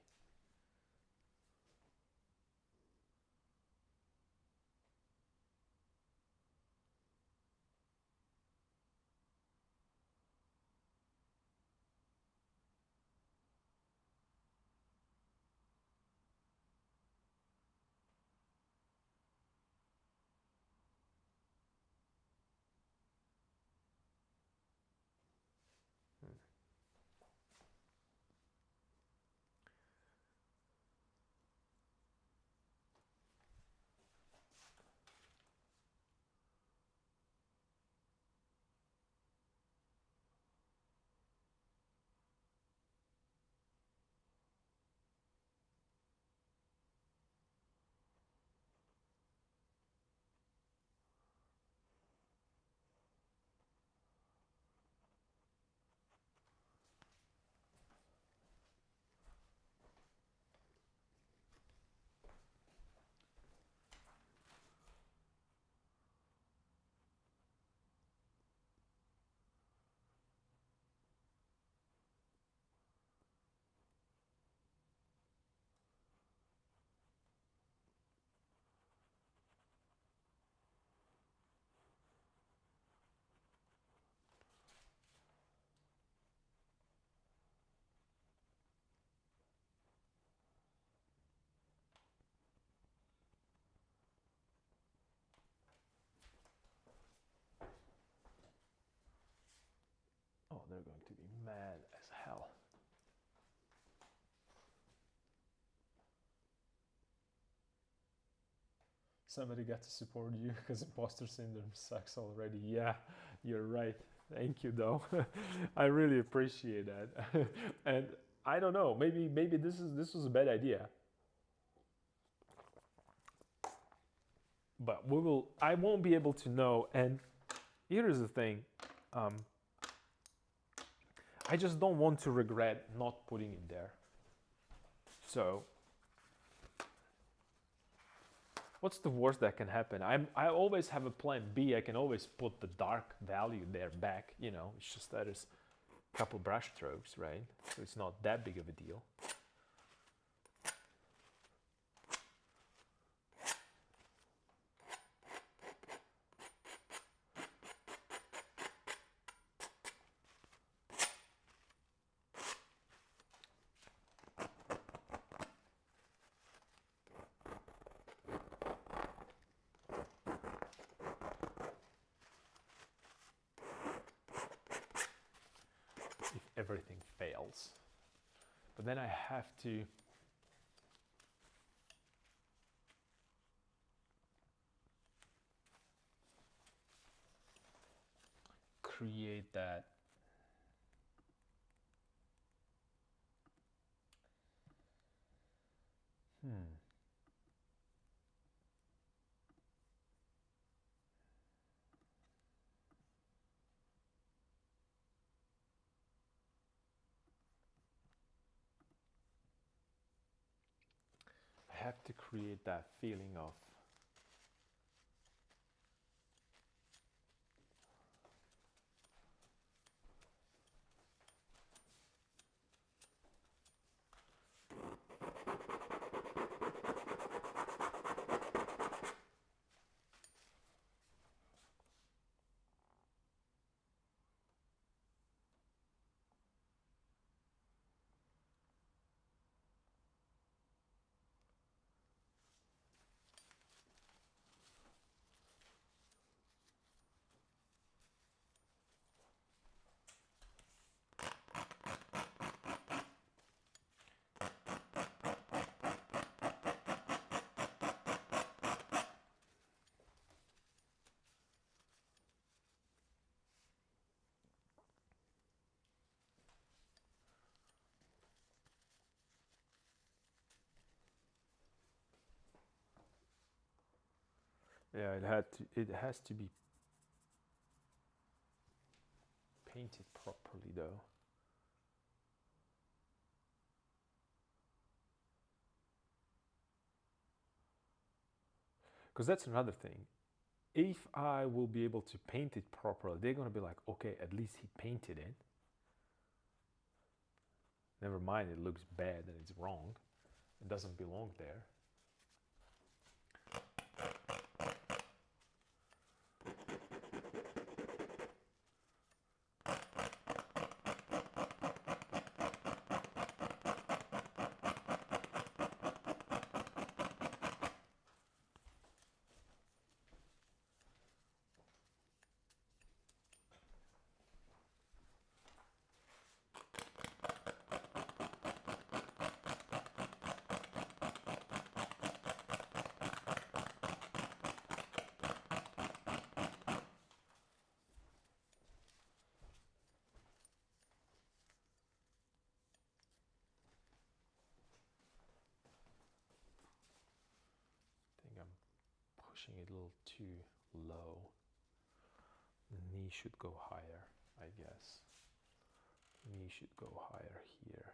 they're going to be mad as hell. Somebody got to support you because imposter syndrome sucks already. Yeah, you're right. Thank you, though. I really appreciate that. And I don't know. Maybe this was a bad idea. But we will. I won't be able to know. And here is the thing. I just don't want to regret not putting it there. So what's the worst that can happen? I always have a plan B. I can always put the dark value there back. It's just that it's a couple brush strokes, right? So it's not that big of a deal. If everything fails. But then I have to create that I have to create that feeling of yeah, it has to be painted properly though. Because that's another thing. If I will be able to paint it properly, they're going to be like, okay, at least he painted it. Never mind, it looks bad and it's wrong. It doesn't belong there. I think I'm pushing it a little too low. The knee should go higher, I guess. Knee should go higher here.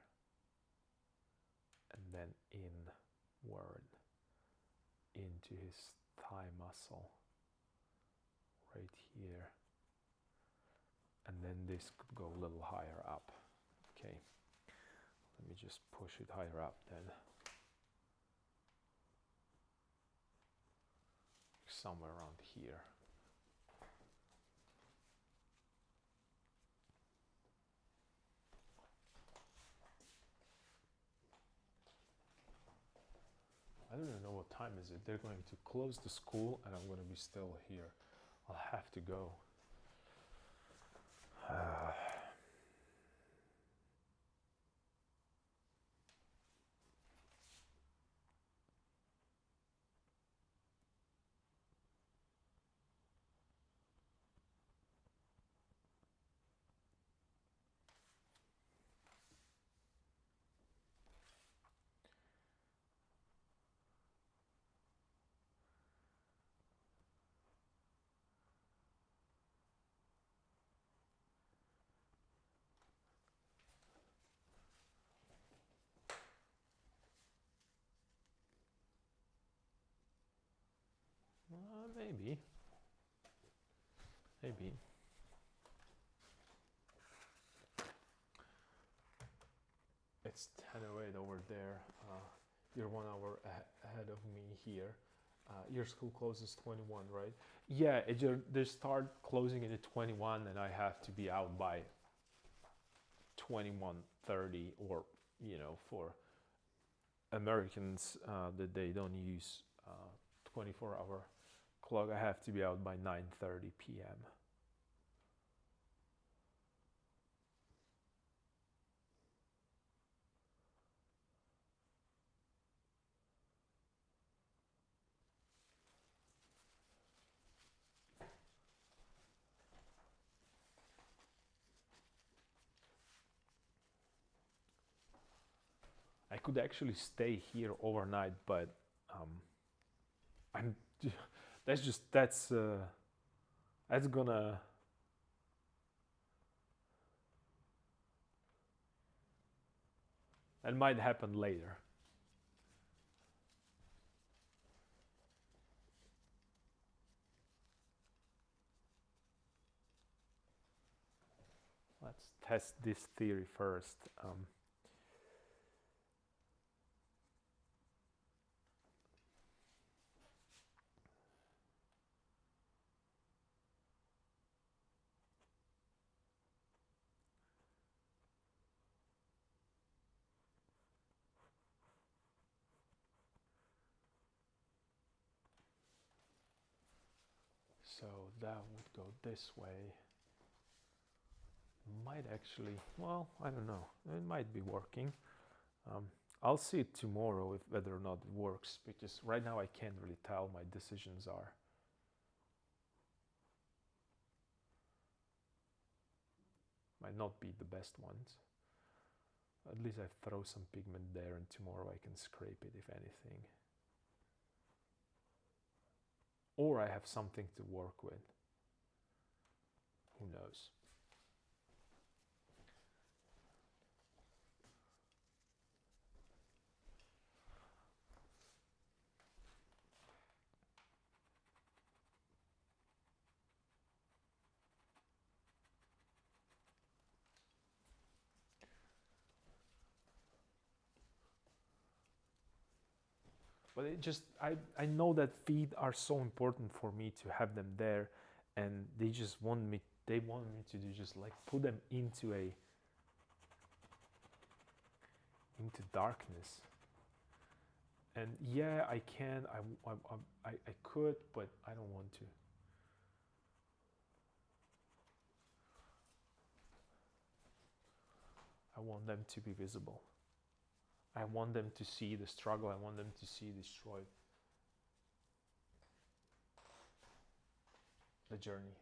And then inward into his thigh muscle right here. And then this could go a little higher up. Okay. Let me just push it higher up then. Somewhere around here. I don't even know what time is it. They're going to close the school and I'm going to be still here. I'll have to go. Maybe. Maybe. It's 10:08 over there. You're 1 hour ahead of me here. Your school closes 21, right? Yeah, they start closing it at 21, and I have to be out by 21:30, or for Americans that they don't use 24-hour clock, I have to be out by 9:30 p.m. I could actually stay here overnight, but I'm that's gonna that might happen later. Let's test this theory first. So that would go this way. Might actually, well, I don't know. It might be working. I'll see it tomorrow if whether or not it works, because right now I can't really tell. My decisions are might not be the best ones. At least I throw some pigment there, and tomorrow I can scrape it if anything. Or I have something to work with. Who knows? But it just I know that feet are so important for me to have them there, and they want me to do just like put them into darkness. And yeah, I can. I could, but I don't want to. I want them to be visible. I want them to see the struggle. I want them to see destroyed the journey.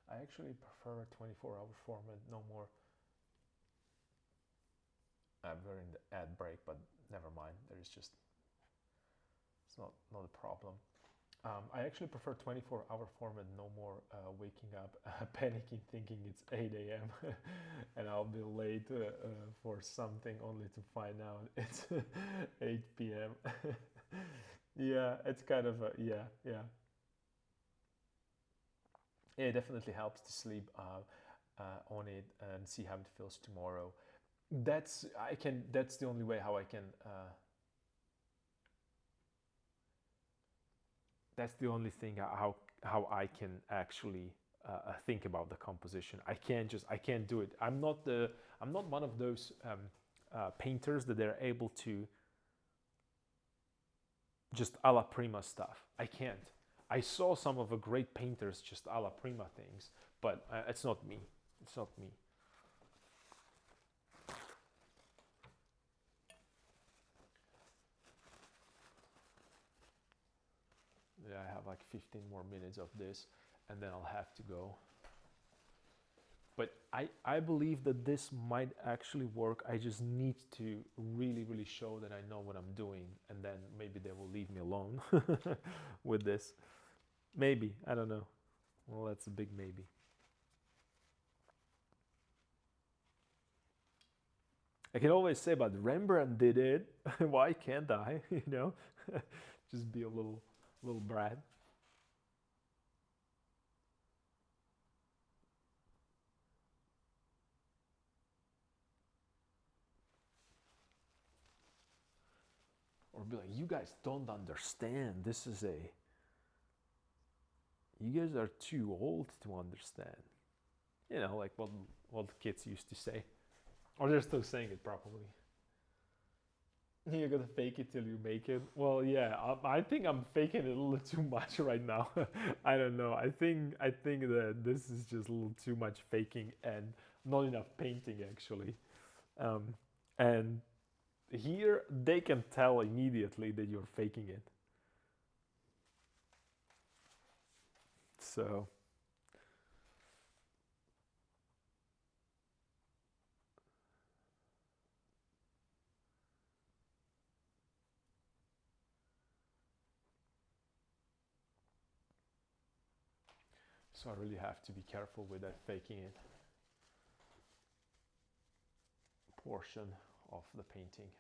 I actually prefer a 24-hour format. No more. We're in the ad break, but never mind. There is just it's not a problem. I actually prefer 24-hour format. No more waking up, panicking, thinking it's 8 a.m. and I'll be late for something, only to find out it's 8 p.m. Yeah, it's kind of yeah. It definitely helps to sleep on it and see how it feels tomorrow. That's the only way how I can. That's the only thing how I can actually think about the composition. I can't do it. I'm not one of those painters that they're able to just a la prima stuff. I can't. I saw some of the great painters just a la prima things, but it's not me. It's not me. Yeah, I have like 15 more minutes of this, and then I'll have to go. But I believe that this might actually work. I just need to really show that I know what I'm doing, and then maybe they will leave me alone with this. Maybe, I don't know. Well, that's a big maybe. I can always say, but Rembrandt did it. Why can't I? You know, just be a little brat. Or be like, you guys don't understand. This is a, you guys are too old to understand. You know, like what the kids used to say. Or they're still saying it probably. You're gonna fake it till you make it. Well, yeah, I think I'm faking it a little too much right now. I don't know. I think that this is just a little too much faking and not enough painting actually. Um, and here they can tell immediately that you're faking it. So so I really have to be careful with that faking it portion of the painting.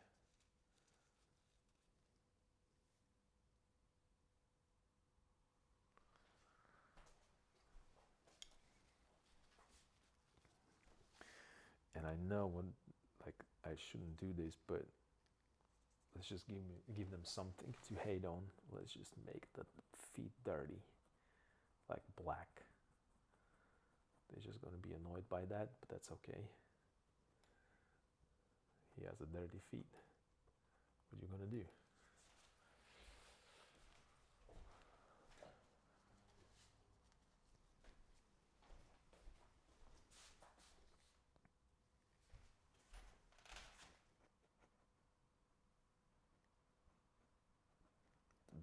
And I know when, like, I shouldn't do this, but let's just give them something to hate on. Let's just make the feet dirty, like black. They're just gonna be annoyed by that, but that's okay. He has a dirty feet. What are you gonna do?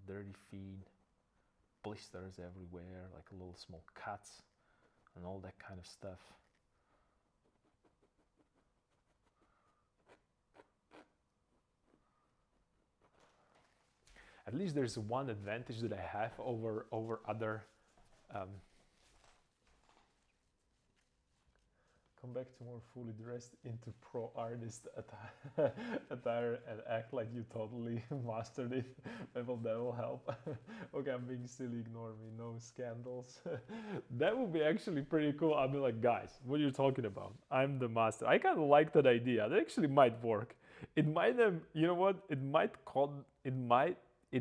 Dirty feet, blisters everywhere, like little small cuts, and all that kind of stuff. At least there's one advantage that I have over other. Um, come back to more fully dressed into pro artist attire and act like you totally mastered it. Maybe that will help. Okay, I'm being silly. Ignore me. No scandals. That would be actually pretty cool. I'll be like, guys, what are you talking about? I'm the master. I kind of like that idea. That actually might work. It might you know what? It might call. It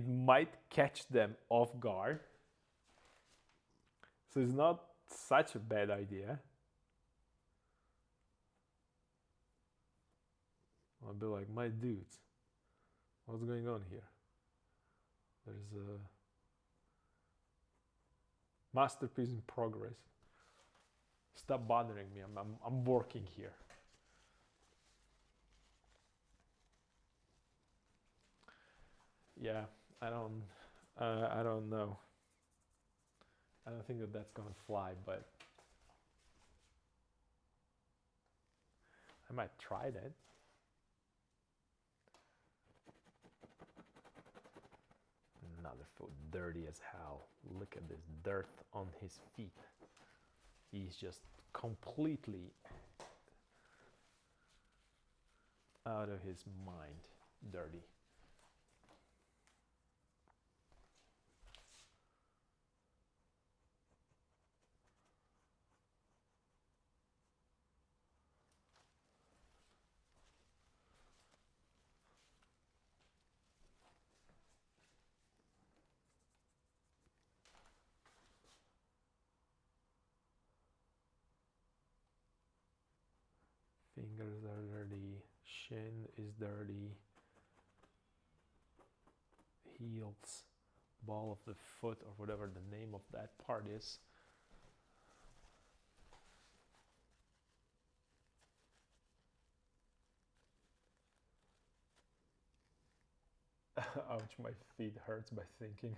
might catch them off guard. So it's not such a bad idea. I'll be like, my dudes, what's going on here? There's a masterpiece in progress. Stop bothering me. I'm working here. Yeah, I don't know. I don't think that that's gonna fly, but I might try that. Another foot, dirty as hell. Look at this dirt on his feet. He's just completely out of his mind, dirty. Fingers are dirty, shin is dirty, heels, ball of the foot, or whatever the name of that part is. Ouch, my feet hurts by thinking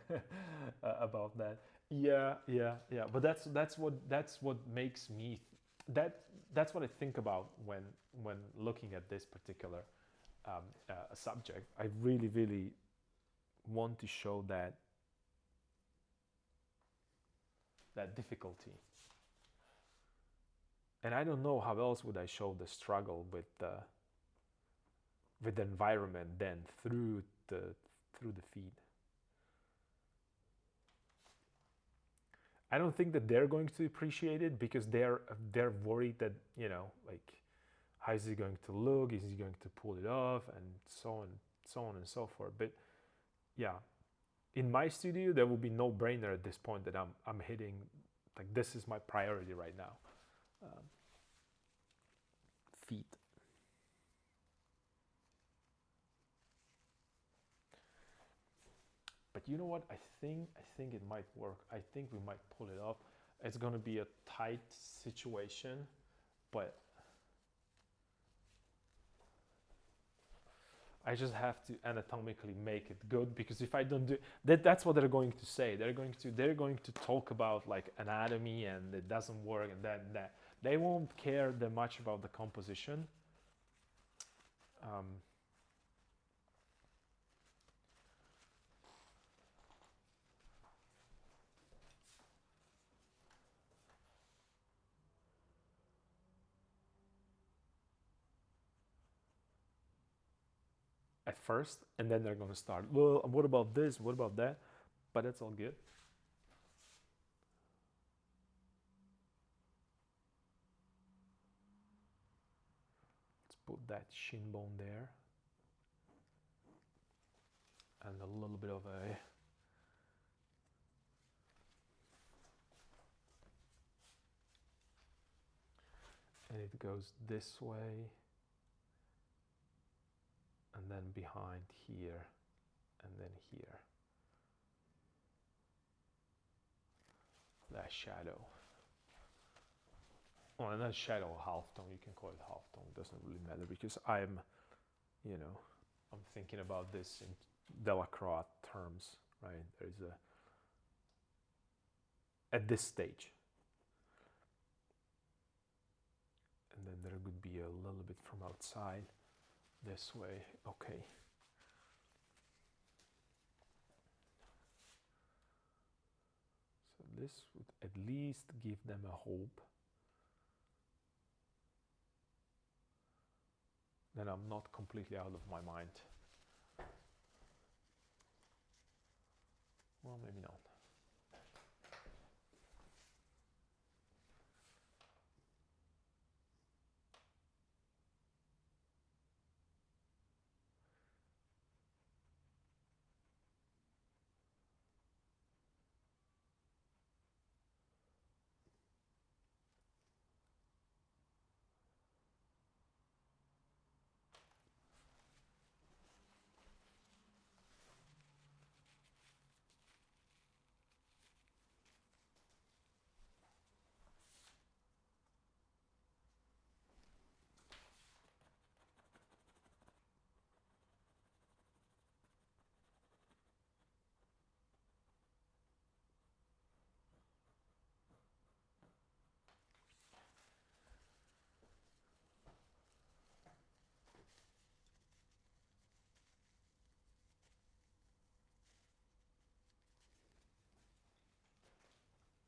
about that. Yeah, yeah, yeah. But that's what makes me that's what I think about when looking at this particular subject. I really, really want to show that difficulty, and I don't know how else would I show the struggle with with the environment then through the feet. I don't think that they're going to appreciate it because they're worried that, like, how is he going to look? Is he going to pull it off? And so on and so forth. But yeah, in my studio, there will be no brainer at this point that I'm hitting, like, this is my priority right now. Feet. But you know what? I think it might work. I think we might pull it off. It's gonna be a tight situation, but I just have to anatomically make it good, because if I don't do that, that's what they're going to say. They're going to talk about, like, anatomy and it doesn't work and that. They won't care that much about the composition. Um, at first, and then they're going to start, well, what about this, what about that, but that's all good. Let's put that shin bone there and a little bit of a, and it goes this way and then behind here and then here, that shadow. Well, and that shadow half tone, you can call it half tone, doesn't really matter, because I'm thinking about this in Delacroix terms, right? There's a, at this stage, and then there could be a little bit from outside this way. Okay. So this would at least give them a hope. Then I'm not completely out of my mind. Well, maybe not.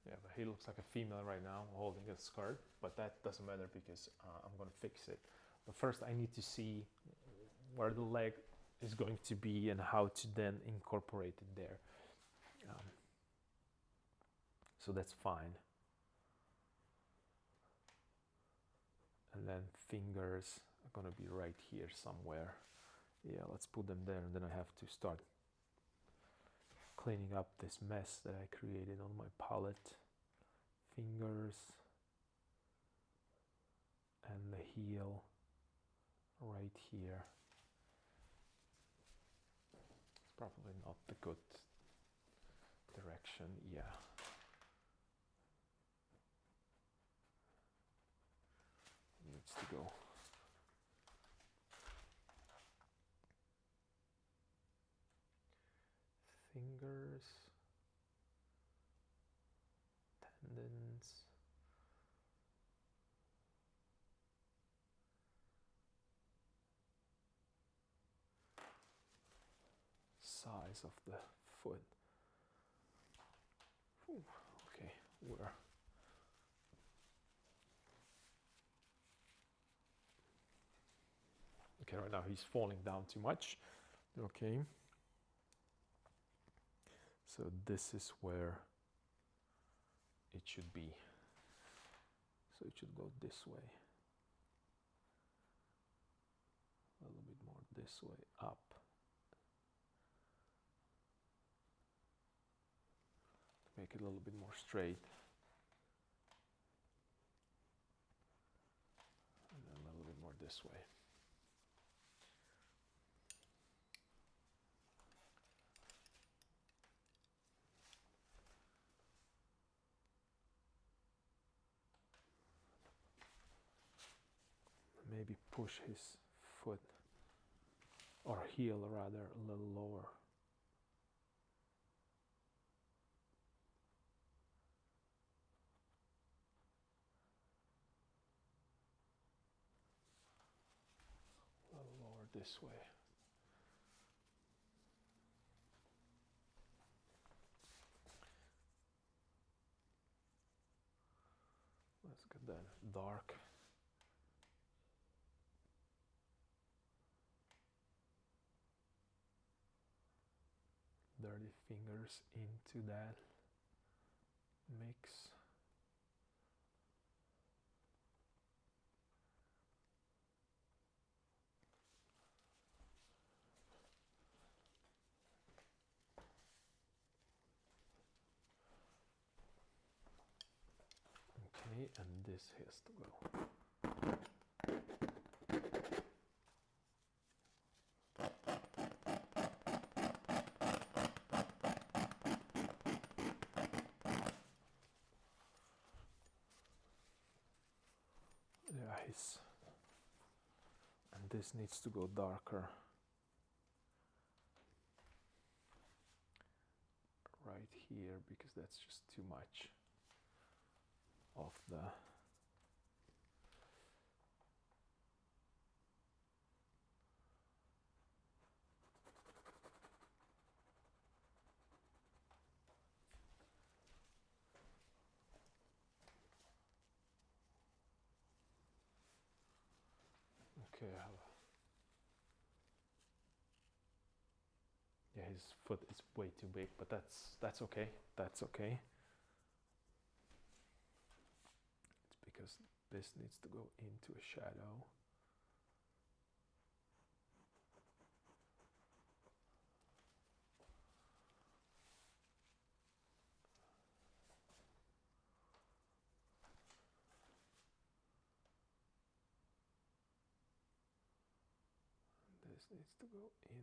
Yeah, but he looks like a female right now holding a skirt, but that doesn't matter because I'm going to fix it. But first I need to see where the leg is going to be and how to then incorporate it there. Um, so that's fine. And then fingers are going to be right here somewhere. Yeah, let's put them there, and then I have to start cleaning up this mess that I created on my palette. Fingers and the heel right here. It's probably not the good direction. Yeah. Needs to go. Fingers, tendons. Size of the foot. Ooh, okay, where? Okay, right now he's falling down too much. Okay. So this is where it should be. So it should go this way. A little bit more this way, up. Make it a little bit more straight. And then a little bit more this way. Maybe push his foot, or heel rather, a little lower. A little lower this way. Let's get that dark. Dirty fingers into that mix. Okay, and this has to go. Yeah, and this needs to go darker. Right here, because that's just too much of the okay. Yeah, his foot is way too big, but that's okay. That's okay. It's because this needs to go into a shadow. This needs to go in.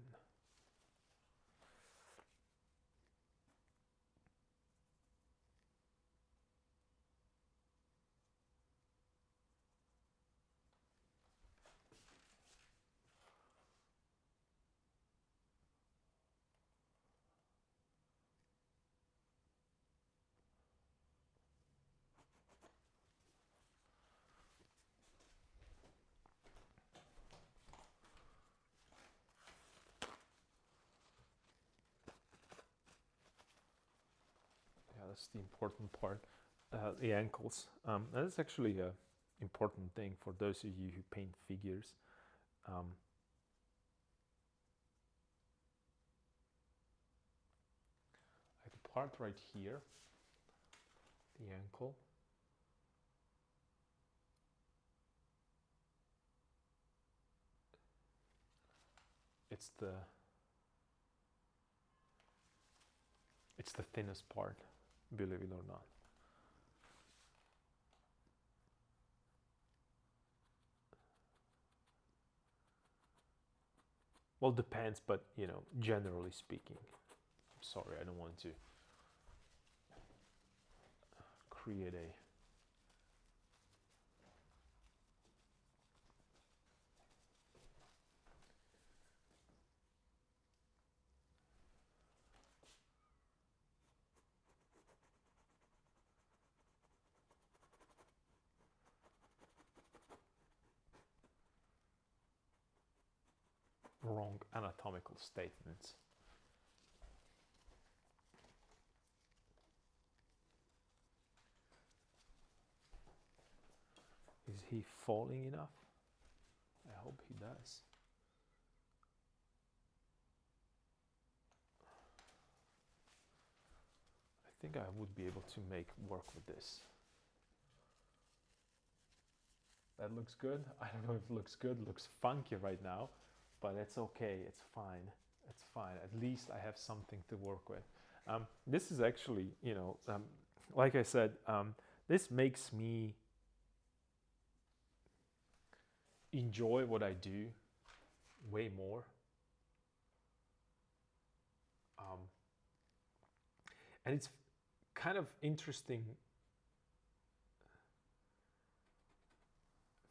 Yeah, that's the important part. The ankles. That's actually a important thing for those of you who paint figures. Like the part right here, the ankle. It's the thinnest part, believe it or not. Well, depends, but generally speaking. I'm sorry, I don't want to create a wrong anatomical statements. Is he falling enough? I hope he does. think I would be able to make work with this. That looks good. I don't know if it looks good. It looks funky right now, but it's okay. It's fine. It's fine. At least I have something to work with. This is actually, like I said, this makes me enjoy what I do way more. And it's kind of interesting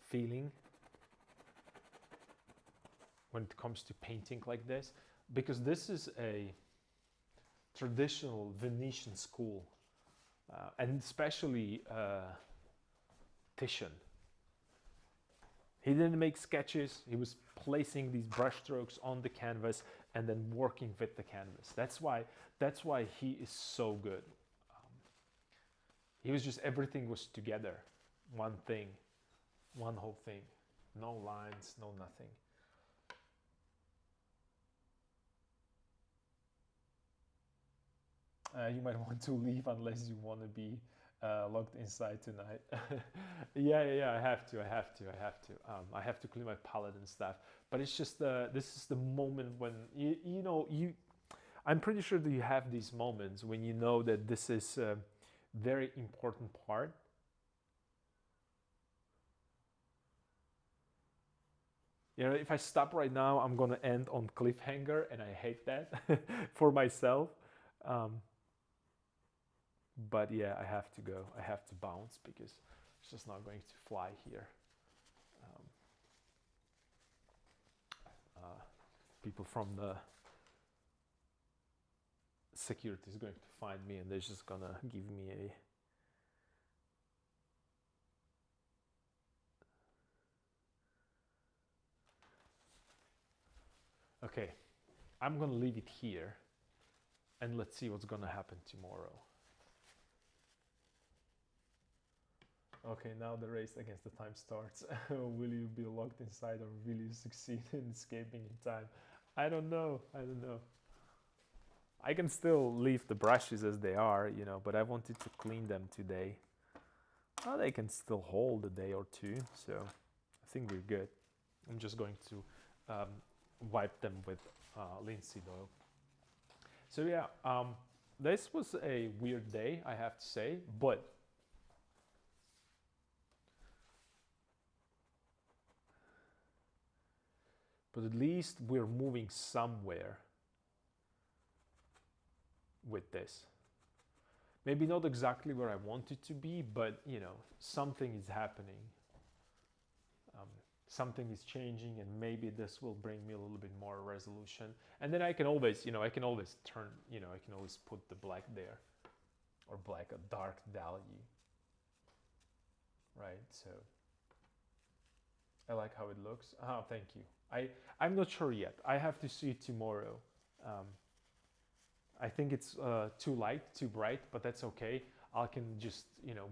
feeling when it comes to painting like this, because this is a traditional Venetian school, and especially Titian. He didn't make sketches, he was placing these brushstrokes on the canvas and then working with the canvas. That's why he is so good. He was just, everything was together, one thing, one whole thing, no lines, no nothing. You might want to leave unless you want to be locked inside tonight. yeah, I have to. I have to clean my palette and stuff. But it's just this is the moment when you. I'm pretty sure that you have these moments when you know that this is a very important part. If I stop right now, I'm gonna end on cliffhanger, and I hate that for myself. But yeah, I have to go. I have to bounce because it's just not going to fly here. People from the security is going to find me, and they're just gonna give me a. Okay, I'm gonna leave it here, and let's see what's gonna happen tomorrow. Okay, now the race against the time starts. Will you be locked inside, or will you succeed in escaping in time? I don't know. I can still leave the brushes as they are, but I wanted to clean them today. Oh, they can still hold a day or two, so I think we're good. I'm just going to wipe them with linseed oil. So yeah, this was a weird day, I have to say, but at least we're moving somewhere with this. Maybe not exactly where I want it to be, but something is happening. Something is changing, and maybe this will bring me a little bit more resolution. And then I can always turn, I can always put the black there, or black, a dark value, right? So I like how it looks. Oh, thank you. I'm not sure yet. I have to see it tomorrow. I think it's too light, too bright, but that's okay. I can just,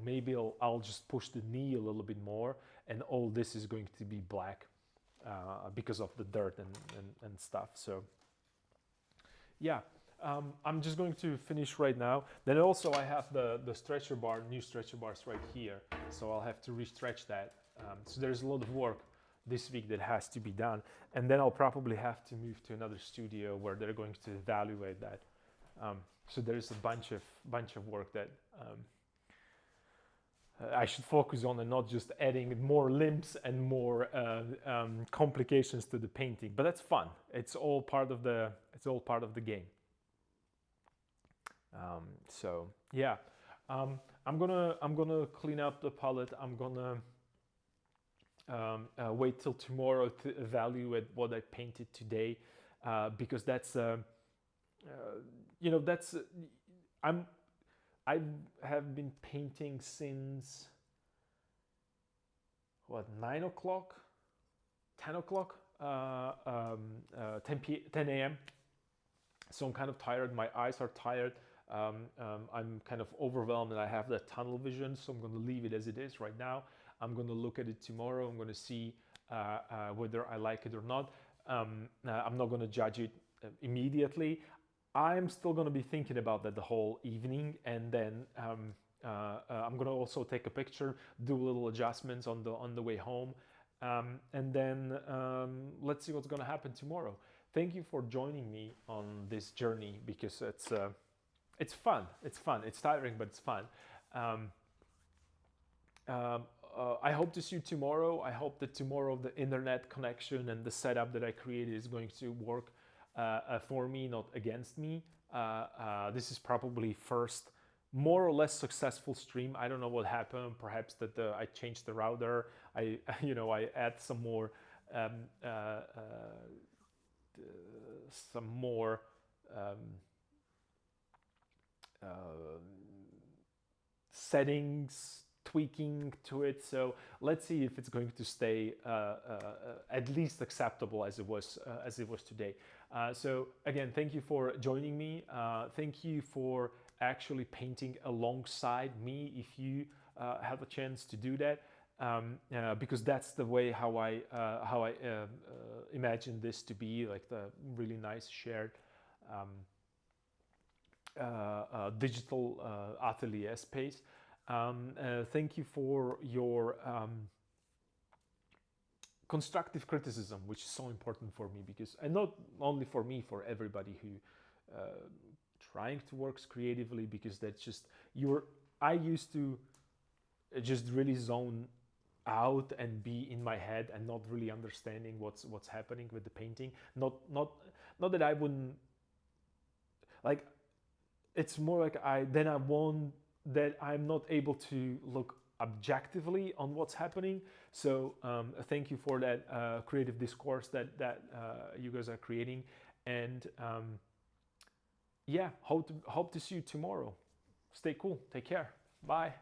maybe I'll just push the knee a little bit more, and all this is going to be black because of the dirt and stuff. So yeah, I'm just going to finish right now. Then also I have the stretcher bar, new stretcher bars right here. So I'll have to re-stretch that. So there's a lot of work this week that has to be done. And then I'll probably have to move to another studio where they're going to evaluate that. So there's a bunch of work that I should focus on, and not just adding more limbs and more complications to the painting. But that's fun. It's all part of the game. So yeah, I'm gonna clean up the palette. I'm gonna wait till tomorrow to evaluate what I painted today, because that's I have been painting since 9 o'clock, 10 o'clock, 10 a.m. So I'm kind of tired. My eyes are tired. I'm kind of overwhelmed, and I have that tunnel vision. So I'm going to leave it as it is right now. I'm going to look at it tomorrow. I'm going to see whether I like it or not. I'm not going to judge it immediately. I'm still going to be thinking about that the whole evening, and then I'm going to also take a picture, do little adjustments on the way home, and then let's see what's going to happen tomorrow. Thank you for joining me on this journey, because it's fun. It's fun. It's tiring, but it's fun. Um, I hope to see you tomorrow. I hope that tomorrow the internet connection and the setup that I created is going to work for me, not against me. This is probably first more or less successful stream. I don't know what happened. Perhaps that I changed the router. I I add some more um, uh, uh, some more um, uh, settings tweaking to it. So let's see if it's going to stay at least acceptable as it was today. So again, thank you for joining me. Thank you for actually painting alongside me if you have a chance to do that. Because that's the way how I imagine this to be, like the really nice shared um, digital atelier space. Thank you for your constructive criticism, which is so important for me, because, and not only for me, for everybody who trying to work creatively, because that's just you're. I used to just really zone out and be in my head and not really understanding what's happening with the painting. Not that I wouldn't like. It's more like I won't that I'm not able to look objectively on what's happening. So thank you for that creative discourse that you guys are creating, and yeah, hope to see you tomorrow. Stay cool. Take care. Bye.